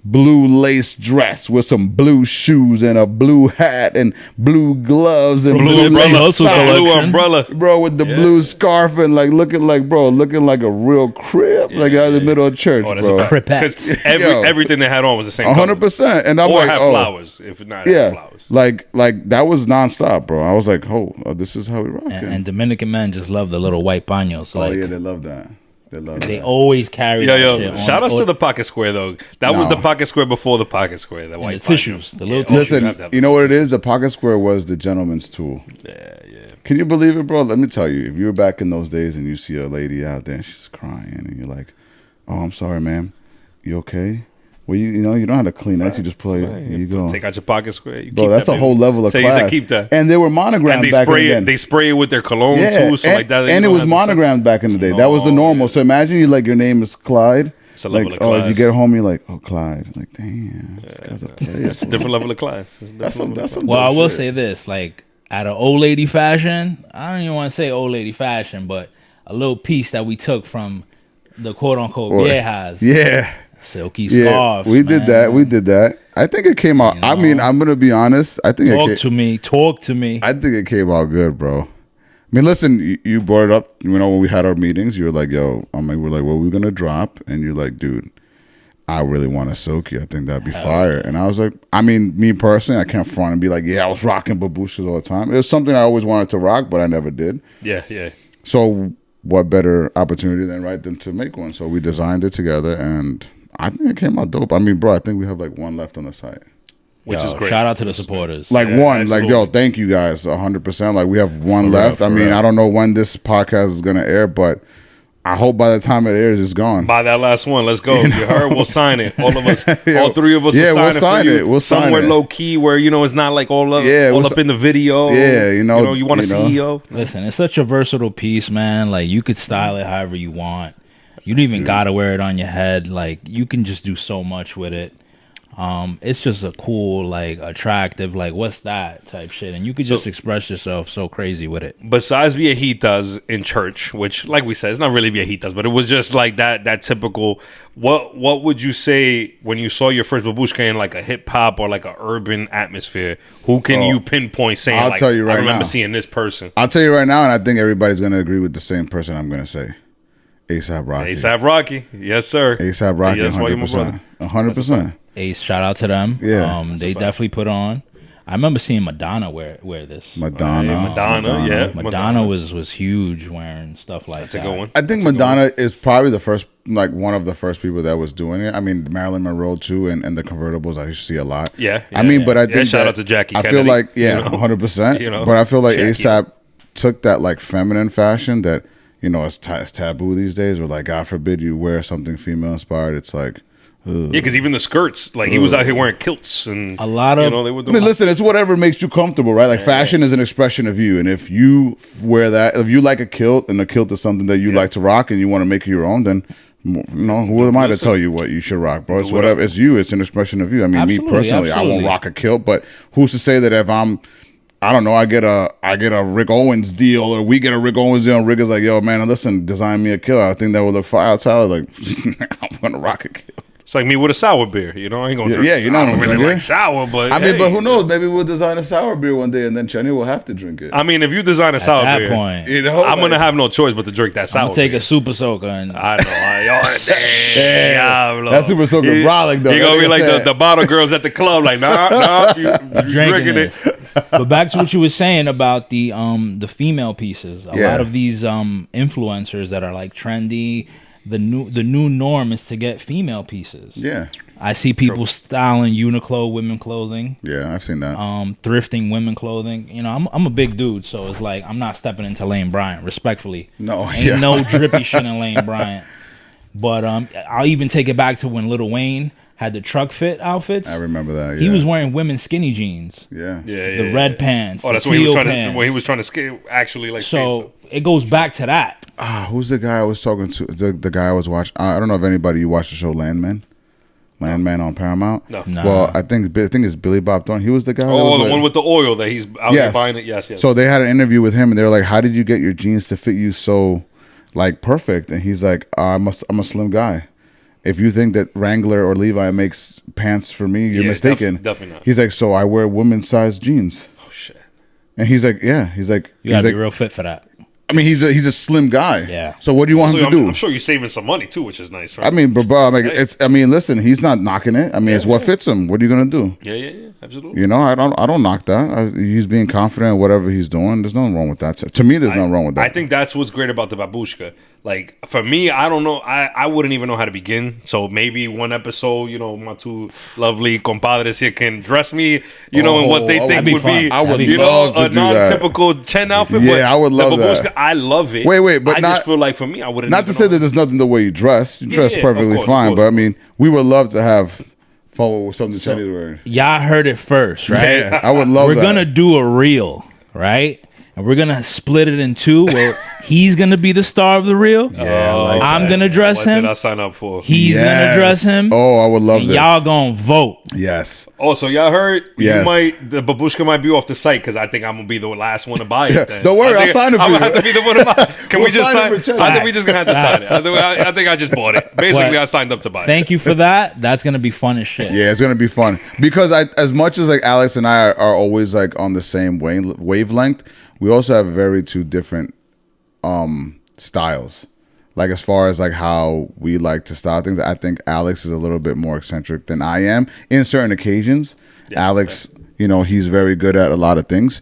[SPEAKER 3] lace dress with some blue shoes and a blue hat and blue gloves and
[SPEAKER 4] Blue
[SPEAKER 3] lace
[SPEAKER 4] umbrella,
[SPEAKER 5] Hustle
[SPEAKER 3] socks.
[SPEAKER 5] collection.
[SPEAKER 4] blue umbrella.
[SPEAKER 3] Bro, with the blue scarf and like looking like a real crib, like out of the middle of church,
[SPEAKER 4] Oh, that's
[SPEAKER 3] bro.
[SPEAKER 4] a fact. Because
[SPEAKER 5] Cripette.
[SPEAKER 4] everything they had on was the same.
[SPEAKER 3] 100%. And I'm
[SPEAKER 4] Or
[SPEAKER 3] like,
[SPEAKER 4] have
[SPEAKER 3] oh,
[SPEAKER 4] flowers. If not,
[SPEAKER 3] yeah,
[SPEAKER 4] have flowers.
[SPEAKER 3] like that was nonstop, bro. I was like, oh, this is how we rock.
[SPEAKER 5] And Dominican men just love the little white paños.
[SPEAKER 3] Oh
[SPEAKER 5] Like
[SPEAKER 3] yeah, they love that. They love
[SPEAKER 5] they
[SPEAKER 3] that.
[SPEAKER 5] always carry that shit.
[SPEAKER 4] Yo, shout outs to the pocket square though. That was
[SPEAKER 3] No.
[SPEAKER 4] the pocket square before the pocket square. The
[SPEAKER 5] and
[SPEAKER 4] white
[SPEAKER 5] the tissues, the little
[SPEAKER 4] Yeah,
[SPEAKER 5] tissues.
[SPEAKER 4] you have to
[SPEAKER 3] Listen,
[SPEAKER 4] have
[SPEAKER 3] you know what it is? The pocket square was the gentleman's tool.
[SPEAKER 4] Yeah.
[SPEAKER 3] Can you believe it, bro? Let me tell you, if you were back in those days and you see a lady out there and she's crying and you're like, oh, I'm sorry, ma'am. You okay? Well, you know, you don't have to clean that. You just play it. Here you go.
[SPEAKER 4] Take out your pocket square. You
[SPEAKER 3] Bro,
[SPEAKER 4] keep
[SPEAKER 3] that's
[SPEAKER 4] that,
[SPEAKER 3] a whole
[SPEAKER 4] baby.
[SPEAKER 3] level of
[SPEAKER 4] so
[SPEAKER 3] class.
[SPEAKER 4] you said keep that.
[SPEAKER 3] And they were monogrammed
[SPEAKER 4] And they
[SPEAKER 3] back
[SPEAKER 4] spray
[SPEAKER 3] in the
[SPEAKER 4] it.
[SPEAKER 3] day.
[SPEAKER 4] They spray it with their cologne too. So
[SPEAKER 3] and,
[SPEAKER 4] like that.
[SPEAKER 3] and
[SPEAKER 4] you
[SPEAKER 3] it
[SPEAKER 4] know,
[SPEAKER 3] was
[SPEAKER 4] has a-
[SPEAKER 3] monogrammed back in the day. That was the
[SPEAKER 4] Oh,
[SPEAKER 3] normal. So imagine you like your name is Clyde.
[SPEAKER 4] It's a
[SPEAKER 3] like,
[SPEAKER 4] level of
[SPEAKER 3] oh, if you
[SPEAKER 4] class.
[SPEAKER 3] get home, you're like, oh, Clyde. Like, damn, this guy's a player.
[SPEAKER 4] That's a different level of class. It's a
[SPEAKER 3] That's some.
[SPEAKER 4] different level
[SPEAKER 3] That's
[SPEAKER 4] of
[SPEAKER 3] some.
[SPEAKER 5] Well, I
[SPEAKER 3] dope
[SPEAKER 5] will
[SPEAKER 3] shit.
[SPEAKER 5] say this: like at an old lady fashion, I don't even want to say old lady fashion, but a little piece that we took from the quote unquote
[SPEAKER 3] Boy.
[SPEAKER 5] viejas,
[SPEAKER 3] Yeah.
[SPEAKER 5] silky
[SPEAKER 3] Yeah,
[SPEAKER 5] scarves.
[SPEAKER 3] we did
[SPEAKER 5] man.
[SPEAKER 3] that. We did that. I think it came out. I mean, I'm gonna be honest. I think
[SPEAKER 5] Talk
[SPEAKER 3] it.
[SPEAKER 5] to me. Talk to me.
[SPEAKER 3] I think it came out good, bro. I mean, listen, you brought it up. You know, when we had our meetings, you were like, "Yo," I'm like, "We're like, what are we gonna drop?" And you're like, "Dude, I really want a silky. I think that'd be fire." And I was like, I mean, me personally, I can't front and be like, "Yeah, I was rocking babushkas all the time." It was something I always wanted to rock, but I never did.
[SPEAKER 4] Yeah.
[SPEAKER 3] So, what better opportunity than to make one? So we designed it together, and I think it came out dope. I mean, bro, I think we have like one left on the site.
[SPEAKER 4] Which
[SPEAKER 5] Yo,
[SPEAKER 4] is great.
[SPEAKER 5] Shout out to the supporters.
[SPEAKER 3] Like
[SPEAKER 4] Yeah,
[SPEAKER 3] one,
[SPEAKER 4] absolutely.
[SPEAKER 3] like yo, thank you guys, 100%. Like we have one left.
[SPEAKER 5] for
[SPEAKER 3] I mean,
[SPEAKER 5] real.
[SPEAKER 3] I don't know when this podcast is gonna air, but I hope by the time it airs, it's gone.
[SPEAKER 4] Buy that last one. Let's go. You heard? We'll sign it. All of us.
[SPEAKER 3] Yo,
[SPEAKER 4] all three of us
[SPEAKER 3] yeah,
[SPEAKER 4] will
[SPEAKER 3] we'll
[SPEAKER 4] sign
[SPEAKER 3] sign
[SPEAKER 4] it for
[SPEAKER 3] it.
[SPEAKER 4] you.
[SPEAKER 3] We'll sign
[SPEAKER 4] Somewhere
[SPEAKER 3] it.
[SPEAKER 4] low key where, you know, it's not like all up,
[SPEAKER 3] Yeah,
[SPEAKER 4] all
[SPEAKER 3] we'll
[SPEAKER 4] up in the video.
[SPEAKER 3] Yeah, you know,
[SPEAKER 4] you want a
[SPEAKER 3] you know.
[SPEAKER 4] CEO.
[SPEAKER 5] Listen, it's such a versatile piece, man. Like you could style it however you want. You don't even gotta wear it on your head. Like you can just do so much with it. It's just a cool, like attractive, like what's that type shit, and you could just express yourself so crazy with it.
[SPEAKER 4] Besides viejitas in church, which, like we said, it's not really viejitas, but it was just like that typical. What would you say when you saw your first babushka in like a hip hop or like a urban atmosphere? Who can you pinpoint saying?
[SPEAKER 3] I'll
[SPEAKER 4] like,
[SPEAKER 3] tell you right
[SPEAKER 4] I remember
[SPEAKER 3] now.
[SPEAKER 4] seeing this person.
[SPEAKER 3] I'll tell you right now, and I think everybody's gonna agree with the same person I'm gonna say. ASAP Rocky.
[SPEAKER 4] ASAP Rocky, yes sir.
[SPEAKER 3] ASAP Rocky.
[SPEAKER 4] That's why you're my brother.
[SPEAKER 3] 100%.
[SPEAKER 5] Ace, shout out to them.
[SPEAKER 3] Yeah.
[SPEAKER 5] They definitely put on. I remember seeing Madonna wear this.
[SPEAKER 3] Madonna.
[SPEAKER 4] Madonna, yeah.
[SPEAKER 5] Madonna was huge wearing stuff like
[SPEAKER 4] That's a
[SPEAKER 5] that.
[SPEAKER 4] good one.
[SPEAKER 3] I think Madonna is probably the first, like one of the first people that was doing it. I mean, Marilyn Monroe too, and the convertibles I used to see a lot.
[SPEAKER 4] Yeah,
[SPEAKER 3] I mean, but I
[SPEAKER 4] Yeah,
[SPEAKER 3] think
[SPEAKER 4] shout
[SPEAKER 3] that-
[SPEAKER 4] out to Jackie
[SPEAKER 3] I
[SPEAKER 4] Kennedy,
[SPEAKER 3] feel like
[SPEAKER 4] you know?
[SPEAKER 3] 100%.
[SPEAKER 4] You know,
[SPEAKER 3] but I feel like
[SPEAKER 4] Jackie.
[SPEAKER 3] ASAP took that like feminine fashion that it's taboo these days. Where like, God forbid you wear something female inspired. It's like, ugh.
[SPEAKER 4] Yeah, because even the skirts, like he was out here wearing kilts and
[SPEAKER 5] A lot of-
[SPEAKER 4] they were
[SPEAKER 3] I
[SPEAKER 4] doing.
[SPEAKER 3] mean, listen, it's whatever makes you comfortable, right? Like fashion is an expression of you, and if you wear that, if you like a kilt, and a kilt is something that you like to rock, and you want to make it your own, then who am I to tell you what you should rock, bro? It's
[SPEAKER 4] Do
[SPEAKER 3] whatever.
[SPEAKER 4] whatever.
[SPEAKER 3] It's you. It's an expression of you. I mean, me
[SPEAKER 5] Absolutely,
[SPEAKER 3] personally, I won't
[SPEAKER 5] absolutely.
[SPEAKER 3] rock a kilt, but who's to say that if I don't know, I get a Rick Owens deal, or we get a Rick Owens deal, and Rick is like, yo, man, listen, design me a kilt. I think that would look fire outside. Like, I'm gonna rock a kilt.
[SPEAKER 4] It's like me with a sour beer, I ain't gonna drink.
[SPEAKER 3] Yeah, you know
[SPEAKER 4] I
[SPEAKER 3] what
[SPEAKER 4] don't
[SPEAKER 3] I'm
[SPEAKER 4] really
[SPEAKER 3] drinking.
[SPEAKER 4] like sour, but
[SPEAKER 3] I mean,
[SPEAKER 4] hey,
[SPEAKER 3] but who knows? Maybe we'll design a sour beer one day, and then Chenny will have to drink it.
[SPEAKER 4] I mean, if you design a sour
[SPEAKER 5] At that
[SPEAKER 4] beer,
[SPEAKER 5] point,
[SPEAKER 4] I'm gonna have no choice but to drink that sour.
[SPEAKER 5] I'm gonna take
[SPEAKER 4] beer.
[SPEAKER 5] a super soaker and
[SPEAKER 4] I know. Damn,
[SPEAKER 3] That super soaker brolic, though.
[SPEAKER 4] You
[SPEAKER 3] That
[SPEAKER 4] gonna be
[SPEAKER 3] nigga
[SPEAKER 4] like
[SPEAKER 3] said-
[SPEAKER 4] the bottle girls at the club, like nah, you drinking it.
[SPEAKER 5] But back to what you were saying about the female pieces. A
[SPEAKER 3] Yeah.
[SPEAKER 5] lot of these influencers that are like trendy. The new norm is to get female pieces.
[SPEAKER 3] Yeah.
[SPEAKER 5] I see people styling Uniqlo women clothing,
[SPEAKER 3] Yeah, I've seen that.
[SPEAKER 5] thrifting women clothing. You know, I'm a big dude, so it's like I'm not stepping into Lane Bryant, respectfully.
[SPEAKER 3] No,
[SPEAKER 5] Ain't
[SPEAKER 3] yeah.
[SPEAKER 5] no drippy shit in Lane Bryant. But I'll even take it back to when Lil Wayne had the truck fit outfits.
[SPEAKER 3] I remember that. Yeah.
[SPEAKER 5] He was wearing women's skinny jeans,
[SPEAKER 3] Yeah.
[SPEAKER 4] Yeah,
[SPEAKER 5] the red pants,
[SPEAKER 4] Oh,
[SPEAKER 5] the
[SPEAKER 4] that's when he was
[SPEAKER 5] teal
[SPEAKER 4] trying
[SPEAKER 5] pants.
[SPEAKER 4] to when he was trying to scale actually like.
[SPEAKER 5] So it goes back to that.
[SPEAKER 3] Who's the guy I was talking to? The guy I was watching. I don't know if anybody you watched the show Landman. Landman on Paramount.
[SPEAKER 4] No.
[SPEAKER 5] Nah.
[SPEAKER 3] Well, I think it's Billy Bob Thornton. He was the guy. that
[SPEAKER 4] Oh,
[SPEAKER 3] was
[SPEAKER 4] the one with the oil that he's out there buying it. Yes, yes.
[SPEAKER 3] So they had an interview with him, and they were like, "How did you get your jeans to fit you so, like, perfect?" And he's like, "I'm a slim guy. If you think that Wrangler or Levi makes pants for me, you're
[SPEAKER 4] Yeah,
[SPEAKER 3] mistaken."
[SPEAKER 4] definitely not.
[SPEAKER 3] He's like, "So I wear women's size jeans."
[SPEAKER 4] oh shit.
[SPEAKER 3] And he's like, "Yeah." He's like,
[SPEAKER 5] You gotta
[SPEAKER 3] he's
[SPEAKER 5] be
[SPEAKER 3] like,
[SPEAKER 5] real fit for that.
[SPEAKER 3] I mean, he's a slim guy.
[SPEAKER 5] Yeah.
[SPEAKER 3] So what do you want
[SPEAKER 4] So
[SPEAKER 3] him to do?
[SPEAKER 4] I'm sure you're saving some money too, which is nice. Right?
[SPEAKER 3] I mean, bro, I mean, listen, he's not knocking it. I mean, it's what fits him. What are you gonna do?
[SPEAKER 4] yeah, absolutely.
[SPEAKER 3] You know, I don't knock that. He's being confident in whatever he's doing. There's nothing wrong with that. To me, there's nothing wrong with that.
[SPEAKER 4] I think that's what's great about the babushka. Like for me, I don't know. I wouldn't even know how to begin. So maybe one episode, you know, my two lovely compadres here can dress me, you know, in what they
[SPEAKER 3] Oh,
[SPEAKER 4] think
[SPEAKER 5] that'd be
[SPEAKER 4] would
[SPEAKER 5] fun.
[SPEAKER 4] be,
[SPEAKER 3] I would
[SPEAKER 4] you
[SPEAKER 3] love
[SPEAKER 4] know,
[SPEAKER 3] to
[SPEAKER 4] a
[SPEAKER 3] do that.
[SPEAKER 4] non-typical Chen outfit.
[SPEAKER 3] Yeah,
[SPEAKER 4] but
[SPEAKER 3] I would love
[SPEAKER 4] the
[SPEAKER 3] that.
[SPEAKER 4] babushka, I love it.
[SPEAKER 3] Wait, but
[SPEAKER 4] I
[SPEAKER 3] not-
[SPEAKER 4] just feel like for me, I wouldn't.
[SPEAKER 3] Not to say that there's nothing the way you dress. You dress
[SPEAKER 4] yeah, of
[SPEAKER 3] perfectly
[SPEAKER 4] course, of
[SPEAKER 3] fine,
[SPEAKER 4] course.
[SPEAKER 3] but I mean, we would love to have follow with something Chenny's wearing.
[SPEAKER 5] Y'all heard it first, right?
[SPEAKER 3] Yeah, I would love
[SPEAKER 5] We're
[SPEAKER 3] that.
[SPEAKER 5] gonna do a reel, right? And we're gonna split it in two where he's gonna be the star of the reel.
[SPEAKER 3] Yeah, I like
[SPEAKER 5] I'm
[SPEAKER 3] that.
[SPEAKER 5] gonna dress
[SPEAKER 4] What
[SPEAKER 5] him.
[SPEAKER 4] did I sign up for?
[SPEAKER 5] He's gonna
[SPEAKER 3] Yes.
[SPEAKER 5] dress him.
[SPEAKER 3] Oh, I would love
[SPEAKER 5] and
[SPEAKER 3] this.
[SPEAKER 5] y'all gonna vote.
[SPEAKER 3] Yes.
[SPEAKER 4] Oh, so y'all heard?
[SPEAKER 3] Yes.
[SPEAKER 4] The babushka might be off the site because I think I'm gonna be the last one to buy it.
[SPEAKER 3] Yeah,
[SPEAKER 4] Then.
[SPEAKER 3] don't worry,
[SPEAKER 4] I think
[SPEAKER 3] I'll sign it for
[SPEAKER 4] I'm
[SPEAKER 3] you.
[SPEAKER 4] gonna have to be the one to buy it. Can
[SPEAKER 3] We'll
[SPEAKER 4] we just
[SPEAKER 3] sign
[SPEAKER 4] sign?
[SPEAKER 3] it for Chen.
[SPEAKER 4] I think we just gonna have to sign it. I think I just bought it. Basically,
[SPEAKER 5] What?
[SPEAKER 4] I signed up to buy it.
[SPEAKER 5] Thank you for that. That's gonna be fun as shit.
[SPEAKER 3] Yeah, it's gonna be fun because as much as like Alex and I are always like on the same wavelength, we also have very two different styles. Like as far as like how we like to style things, I think Alex is a little bit more eccentric than I am in certain occasions. Alex, you know, he's very good at a lot of things.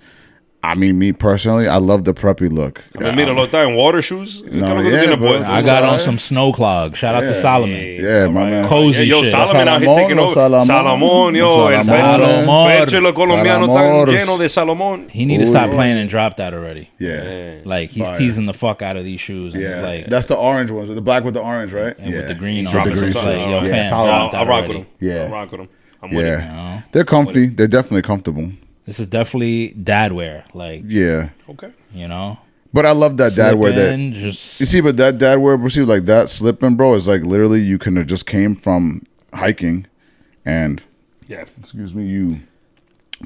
[SPEAKER 3] I mean, me personally, I love the preppy look.
[SPEAKER 4] Mira, lo está en water shoes. ¿Qué
[SPEAKER 3] No,
[SPEAKER 4] lo que tú
[SPEAKER 3] yeah,
[SPEAKER 4] tienes
[SPEAKER 3] bro.
[SPEAKER 4] puesto?
[SPEAKER 5] I got on
[SPEAKER 3] Alright.
[SPEAKER 5] some snow clogs. Shout out to
[SPEAKER 3] Yeah.
[SPEAKER 5] Solomon.
[SPEAKER 3] Yeah, my man.
[SPEAKER 5] Cozy
[SPEAKER 4] Yo,
[SPEAKER 5] shit.
[SPEAKER 4] Solomon out here taking over. Salomon, yo, el
[SPEAKER 5] Salomon.
[SPEAKER 4] Fercho, los colombianos están
[SPEAKER 3] Salomón.
[SPEAKER 4] llenos de Salomón.
[SPEAKER 5] He need to stop playing and drop that already.
[SPEAKER 3] Yeah.
[SPEAKER 5] Like he's
[SPEAKER 3] Fire.
[SPEAKER 5] teasing the fuck out of these shoes. And
[SPEAKER 3] Yeah.
[SPEAKER 5] it's like
[SPEAKER 3] That's the orange ones, the black with the orange, right?
[SPEAKER 5] and with the green on.
[SPEAKER 4] dropping
[SPEAKER 5] It's
[SPEAKER 4] some
[SPEAKER 5] like,
[SPEAKER 4] Salomon.
[SPEAKER 5] yo,
[SPEAKER 3] Yeah,
[SPEAKER 5] fam,
[SPEAKER 3] Salomon.
[SPEAKER 5] drop that
[SPEAKER 4] I'll rock
[SPEAKER 5] already.
[SPEAKER 4] with him.
[SPEAKER 3] Yeah.
[SPEAKER 4] I'll rock with him. I'm with it.
[SPEAKER 3] Yeah. They're comfy. They're definitely comfortable.
[SPEAKER 5] This is definitely dad wear. Like,
[SPEAKER 3] Yeah.
[SPEAKER 4] Okay.
[SPEAKER 5] you know,
[SPEAKER 3] But I love that dad wear that.
[SPEAKER 5] flipping, just
[SPEAKER 3] You see, but that dad wear, bro, see, like that slipping, bro, is like literally you can have just came from hiking and,
[SPEAKER 4] Yeah.
[SPEAKER 3] excuse me, you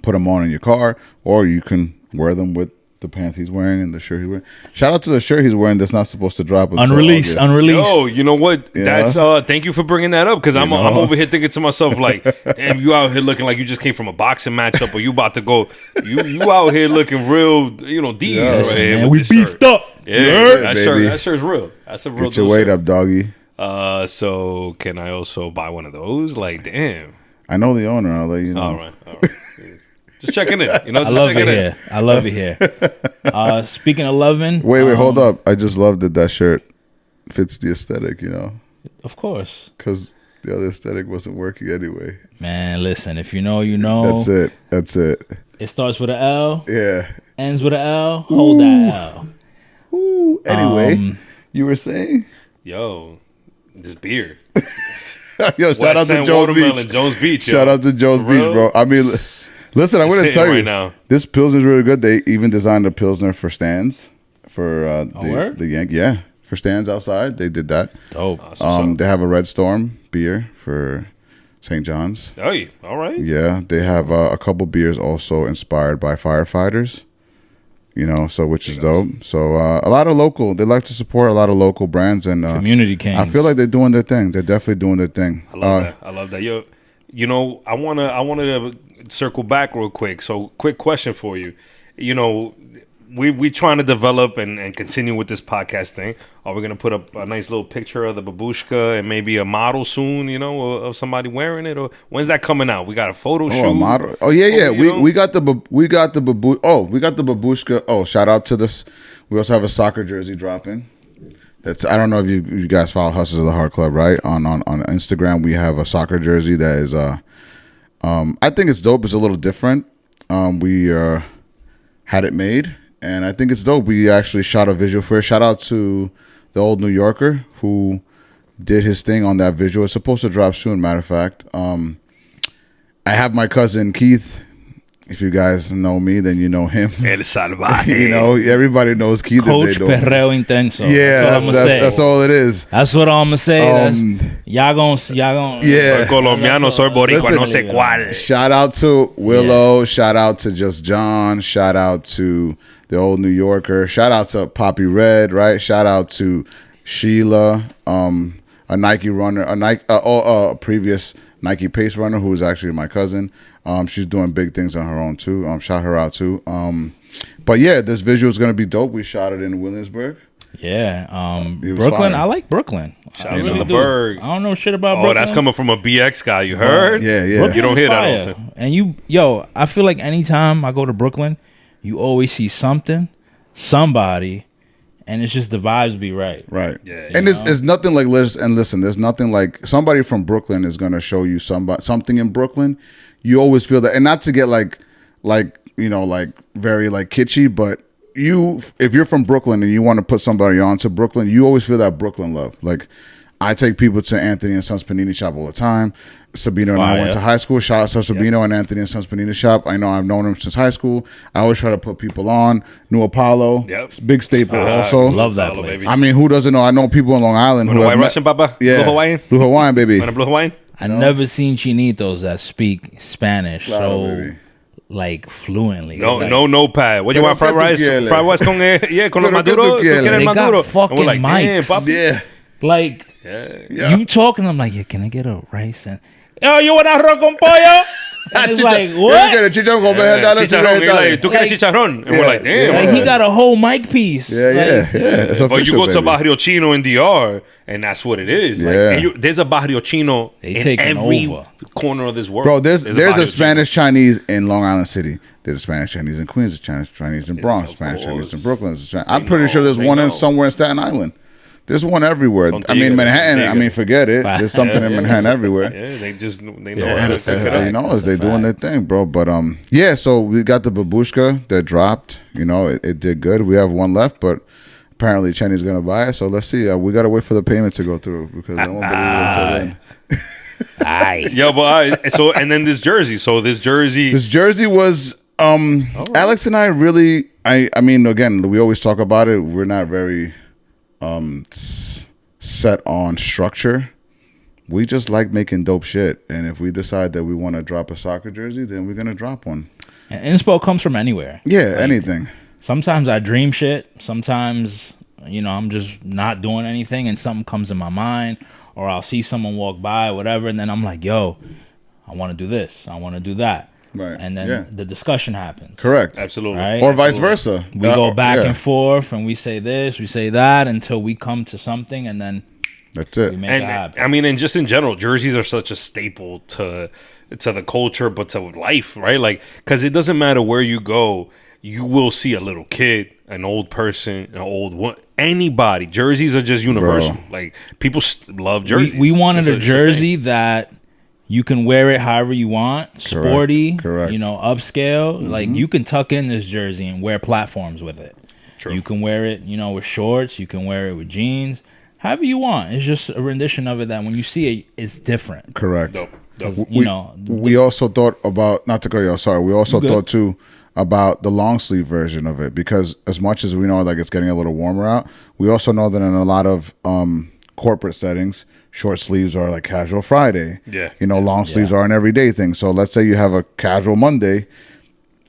[SPEAKER 3] put them on in your car, or you can wear them with the pants he's wearing and the shirt he's wearing. Shout out to the shirt he's wearing that's not supposed to drop until
[SPEAKER 5] unreleased.
[SPEAKER 3] August.
[SPEAKER 4] Yo, you know what?
[SPEAKER 3] Yeah.
[SPEAKER 4] That's thank you for bringing that up because I'm
[SPEAKER 3] know?
[SPEAKER 4] over here thinking to myself like, damn, you out here looking like you just came from a boxing matchup or you about to go. You out here looking real, you know, D's
[SPEAKER 3] Yeah.
[SPEAKER 4] right here.
[SPEAKER 5] man,
[SPEAKER 4] with
[SPEAKER 5] we
[SPEAKER 4] this
[SPEAKER 5] beefed
[SPEAKER 4] shirt.
[SPEAKER 5] up.
[SPEAKER 4] Yeah,
[SPEAKER 3] Yeah, baby.
[SPEAKER 4] that shirt's real. That's a real.
[SPEAKER 3] Get your
[SPEAKER 4] deal
[SPEAKER 3] weight
[SPEAKER 4] shirt.
[SPEAKER 3] up, doggy.
[SPEAKER 4] So can I also buy one of those? Like, damn.
[SPEAKER 3] I know the owner. I'll let you know.
[SPEAKER 4] All right. Just checking in. You know,
[SPEAKER 5] I
[SPEAKER 4] just
[SPEAKER 5] love it
[SPEAKER 4] checking in.
[SPEAKER 5] here. I love it here. Speaking of loving,
[SPEAKER 3] Wait, hold up. I just love that shirt fits the aesthetic, you know,
[SPEAKER 5] of course,
[SPEAKER 3] because the other aesthetic wasn't working anyway.
[SPEAKER 5] man. Listen, if you know, you know.
[SPEAKER 3] That's it. That's it.
[SPEAKER 5] It starts with an L,
[SPEAKER 3] Yeah.
[SPEAKER 5] ends with an L. Hold that L.
[SPEAKER 3] Ooh. Anyway,
[SPEAKER 5] Um,
[SPEAKER 3] you were saying?
[SPEAKER 4] Yo, this beer.
[SPEAKER 3] Yo, shout out to
[SPEAKER 4] West End
[SPEAKER 3] Jones
[SPEAKER 4] Watermelon,
[SPEAKER 3] Beach.
[SPEAKER 4] Jones Beach. Yo.
[SPEAKER 3] Shout out to Jones
[SPEAKER 4] For
[SPEAKER 3] Beach,
[SPEAKER 4] real?
[SPEAKER 3] bro. I mean, listen, I'm going to
[SPEAKER 4] It's
[SPEAKER 3] tell
[SPEAKER 4] hitting
[SPEAKER 3] you,
[SPEAKER 4] right now.
[SPEAKER 3] this Pilsner's really good. They even designed a Pilsner for stands for
[SPEAKER 5] word?
[SPEAKER 3] the Yankee. Yeah, for stands outside. They did that.
[SPEAKER 5] Dope.
[SPEAKER 3] They have a Red Storm beer for St. John's.
[SPEAKER 4] Hey, all right.
[SPEAKER 3] Yeah, they have a couple beers also inspired by firefighters. You know, so which is dope. So a lot of local. They like to support a lot of local brands and
[SPEAKER 5] Community Kings.
[SPEAKER 3] I feel like they're doing their thing. They're definitely doing their thing.
[SPEAKER 4] I love that. I love that. Yo, you know, I wanted to circle back real quick. So, quick question for you. You know, we trying to develop and continue with this podcast thing. Are we gonna put up a nice little picture of the babushka and maybe a model soon? You know, of somebody wearing it, or when's that coming out? We got a photo shoot.
[SPEAKER 3] Oh, a model. Oh yeah, yeah.
[SPEAKER 4] you know?
[SPEAKER 3] We got the babushka. Oh, we got the babushka. Oh, shout out to this. We also have a soccer jersey dropping. I don't know if you guys follow Hustlers of the Heart Club, right? On Instagram, we have a soccer jersey that is I think it's dope. It's a little different. We had it made, and I think it's dope. We actually shot a visual for it. Shout out to the old New Yorker who did his thing on that visual. It's supposed to drop soon, matter of fact. I have my cousin Keith. If you guys know me, then you know him.
[SPEAKER 4] El Salvaje.
[SPEAKER 3] You know, everybody knows Keith.
[SPEAKER 5] Coach
[SPEAKER 3] if they don't.
[SPEAKER 5] Perreo Intenso.
[SPEAKER 3] Yeah, that's all it is.
[SPEAKER 5] That's what I'm gonna say. Y'all gonna
[SPEAKER 3] Yeah.
[SPEAKER 4] Soy colombiano, soy boricua, no
[SPEAKER 3] Listen,
[SPEAKER 4] sé cuál.
[SPEAKER 3] Shout out to Willow. Shout out to Just John. Shout out to the old New Yorker. Shout out to Poppy Red. Right. Shout out to Sheila, a Nike runner, a previous Nike Pace runner who was actually my cousin. She's doing big things on her own too. Shout her out too. But yeah, this visual is gonna be dope. We shot it in Williamsburg.
[SPEAKER 5] Yeah.
[SPEAKER 3] It was
[SPEAKER 5] Brooklyn.
[SPEAKER 3] fire.
[SPEAKER 5] I like Brooklyn.
[SPEAKER 4] Shout
[SPEAKER 5] I
[SPEAKER 4] out to
[SPEAKER 5] really
[SPEAKER 4] the
[SPEAKER 5] do.
[SPEAKER 4] Berg.
[SPEAKER 5] I don't know shit about
[SPEAKER 4] Oh,
[SPEAKER 5] Brooklyn.
[SPEAKER 4] that's coming from a BX guy. You heard?
[SPEAKER 3] Yeah.
[SPEAKER 5] Brooklyn
[SPEAKER 4] You don't
[SPEAKER 5] is
[SPEAKER 4] hear that
[SPEAKER 5] fire.
[SPEAKER 4] often.
[SPEAKER 5] And I feel like anytime I go to Brooklyn, you always see something, somebody, and it's just the vibes be right.
[SPEAKER 3] Right.
[SPEAKER 4] Yeah,
[SPEAKER 3] and it's nothing like listen, there's nothing like somebody from Brooklyn is gonna show you something in Brooklyn. You always feel that, and not to get like very like kitschy, but if you're from Brooklyn and you want to put somebody on to Brooklyn, you always feel that Brooklyn love. Like I take people to Anthony and Sons Panini Shop all the time. Sabino and I went to high school. Shout out to Sabino and Anthony and Sons Panini Shop. I know I've known him since high school. I always try to put people on. New Apollo,
[SPEAKER 4] Yep.
[SPEAKER 3] big staple also.
[SPEAKER 5] Love that
[SPEAKER 4] Apollo,
[SPEAKER 5] place.
[SPEAKER 4] baby.
[SPEAKER 3] I mean, who doesn't know? I know people in Long Island who
[SPEAKER 4] White
[SPEAKER 3] have met-
[SPEAKER 4] Russian, papa?
[SPEAKER 3] Yeah,
[SPEAKER 4] Blue Hawaiian?
[SPEAKER 3] Blue Hawaiian, baby.
[SPEAKER 4] Want a Blue Hawaiian?
[SPEAKER 5] I never seen chinitos that speak Spanish
[SPEAKER 3] Claro,
[SPEAKER 5] so
[SPEAKER 3] baby.
[SPEAKER 5] like fluently.
[SPEAKER 4] No,
[SPEAKER 5] Like,
[SPEAKER 4] no notepad. What you
[SPEAKER 3] Pero
[SPEAKER 4] want? Fried
[SPEAKER 3] ¿qué tú
[SPEAKER 4] rice?
[SPEAKER 3] quieres?
[SPEAKER 4] Fried rice con con los
[SPEAKER 3] Pero ¿qué tú
[SPEAKER 4] maduros? ¿Tú
[SPEAKER 3] quieres?
[SPEAKER 4] quieres
[SPEAKER 5] They got
[SPEAKER 4] maduro? And
[SPEAKER 5] fucking
[SPEAKER 4] we're like, damn,
[SPEAKER 5] mics.
[SPEAKER 4] papi.
[SPEAKER 3] Yeah.
[SPEAKER 5] Like
[SPEAKER 3] Yeah.
[SPEAKER 5] you talking, I'm like, yeah, can I get a rice and you want arroz con pollo? And it's like,
[SPEAKER 3] You
[SPEAKER 5] what?
[SPEAKER 3] get a chicharrón con
[SPEAKER 4] Yeah,
[SPEAKER 3] vegetales y
[SPEAKER 4] chicharrón. You're
[SPEAKER 3] vegetales.
[SPEAKER 4] like, ¿tú quieres
[SPEAKER 5] Like-
[SPEAKER 4] chicharrón? And we're
[SPEAKER 3] Yeah.
[SPEAKER 4] like, damn.
[SPEAKER 5] Like he got a whole mic piece.
[SPEAKER 3] Yeah,
[SPEAKER 5] Like,
[SPEAKER 3] It's
[SPEAKER 4] But you
[SPEAKER 3] official,
[SPEAKER 4] go to
[SPEAKER 3] baby.
[SPEAKER 4] Barrio Chino in DR, and that's what it is. Like,
[SPEAKER 3] Yeah.
[SPEAKER 4] and there's a Barrio Chino
[SPEAKER 5] They
[SPEAKER 4] in
[SPEAKER 5] taking
[SPEAKER 4] every
[SPEAKER 5] over.
[SPEAKER 4] corner of this world.
[SPEAKER 3] Bro, there's
[SPEAKER 4] Barrio
[SPEAKER 3] a
[SPEAKER 4] Chino.
[SPEAKER 3] Spanish Chinese in Long Island City. There's a Spanish Chinese in Queens. There's Chinese in Bronx.
[SPEAKER 4] of
[SPEAKER 3] Spanish Chinese in
[SPEAKER 4] course.
[SPEAKER 3] Brooklyn. I'm
[SPEAKER 4] They
[SPEAKER 3] pretty
[SPEAKER 4] know,
[SPEAKER 3] sure there's
[SPEAKER 4] they
[SPEAKER 3] one
[SPEAKER 4] know.
[SPEAKER 3] somewhere in Staten Island. There's one everywhere.
[SPEAKER 4] Son
[SPEAKER 3] I mean,
[SPEAKER 4] tigres,
[SPEAKER 3] Manhattan.
[SPEAKER 4] son
[SPEAKER 3] I mean, forget it. There's something in Manhattan everywhere.
[SPEAKER 4] Yeah, they know
[SPEAKER 5] Yeah,
[SPEAKER 4] how to
[SPEAKER 5] that's a
[SPEAKER 4] pick it
[SPEAKER 5] fact.
[SPEAKER 4] up.
[SPEAKER 3] As they doing their thing, bro. But yeah. So we got the babushka that dropped. It did good. We have one left, but apparently Chenny's gonna buy it. So let's see. We gotta wait for the payment to go through because I won't believe it until then.
[SPEAKER 5] Aye.
[SPEAKER 4] Yo, but so and then this jersey. So this jersey.
[SPEAKER 3] This jersey was Alex and I really. I mean, again, we always talk about it. We're not very set on structure. We just like making dope shit, and if we decide that we want to drop a soccer jersey, then we're gonna drop one.
[SPEAKER 5] And inspo comes from anywhere.
[SPEAKER 3] Yeah, anything.
[SPEAKER 5] Sometimes I dream shit. Sometimes, I'm just not doing anything and something comes in my mind, or I'll see someone walk by, whatever, and then I'm like, yo, I want to do this. I want to do that.
[SPEAKER 3] Right.
[SPEAKER 5] And then
[SPEAKER 3] Yeah.
[SPEAKER 5] the discussion happens.
[SPEAKER 3] Correct.
[SPEAKER 4] Absolutely.
[SPEAKER 5] Right.
[SPEAKER 3] Or vice versa.
[SPEAKER 5] We go back
[SPEAKER 3] yeah,
[SPEAKER 5] and forth and we say this, we say that until we come to something and then
[SPEAKER 3] That's it.
[SPEAKER 5] we make it
[SPEAKER 4] And
[SPEAKER 5] happen.
[SPEAKER 4] I mean, and just in general, jerseys are such a staple to the culture, but to life, right? Like, because it doesn't matter where you go, you will see a little kid, an old person, an old one, anybody. Jerseys are just universal. Like, people love jerseys.
[SPEAKER 5] We wanted
[SPEAKER 4] It's
[SPEAKER 5] a
[SPEAKER 4] it's
[SPEAKER 5] jersey that you can wear it however you want, sporty,
[SPEAKER 3] Correct.
[SPEAKER 5] Upscale. Like you can tuck in this jersey and wear platforms with it.
[SPEAKER 4] True.
[SPEAKER 5] You can wear it, with shorts. You can wear it with jeans, however you want. It's just a rendition of it that when you see it, it's different.
[SPEAKER 3] Correct.
[SPEAKER 4] Dope.
[SPEAKER 5] 'Cause,
[SPEAKER 4] Dope.
[SPEAKER 3] We also thought about, not to go, yo, sorry. We also
[SPEAKER 5] Good.
[SPEAKER 3] thought too about the long sleeve version of it, because as much as we know like it's getting a little warmer out, we also know that in a lot of corporate settings, short sleeves are like casual Friday.
[SPEAKER 4] Yeah.
[SPEAKER 3] Long sleeves are an everyday thing. So let's say you have a casual Monday,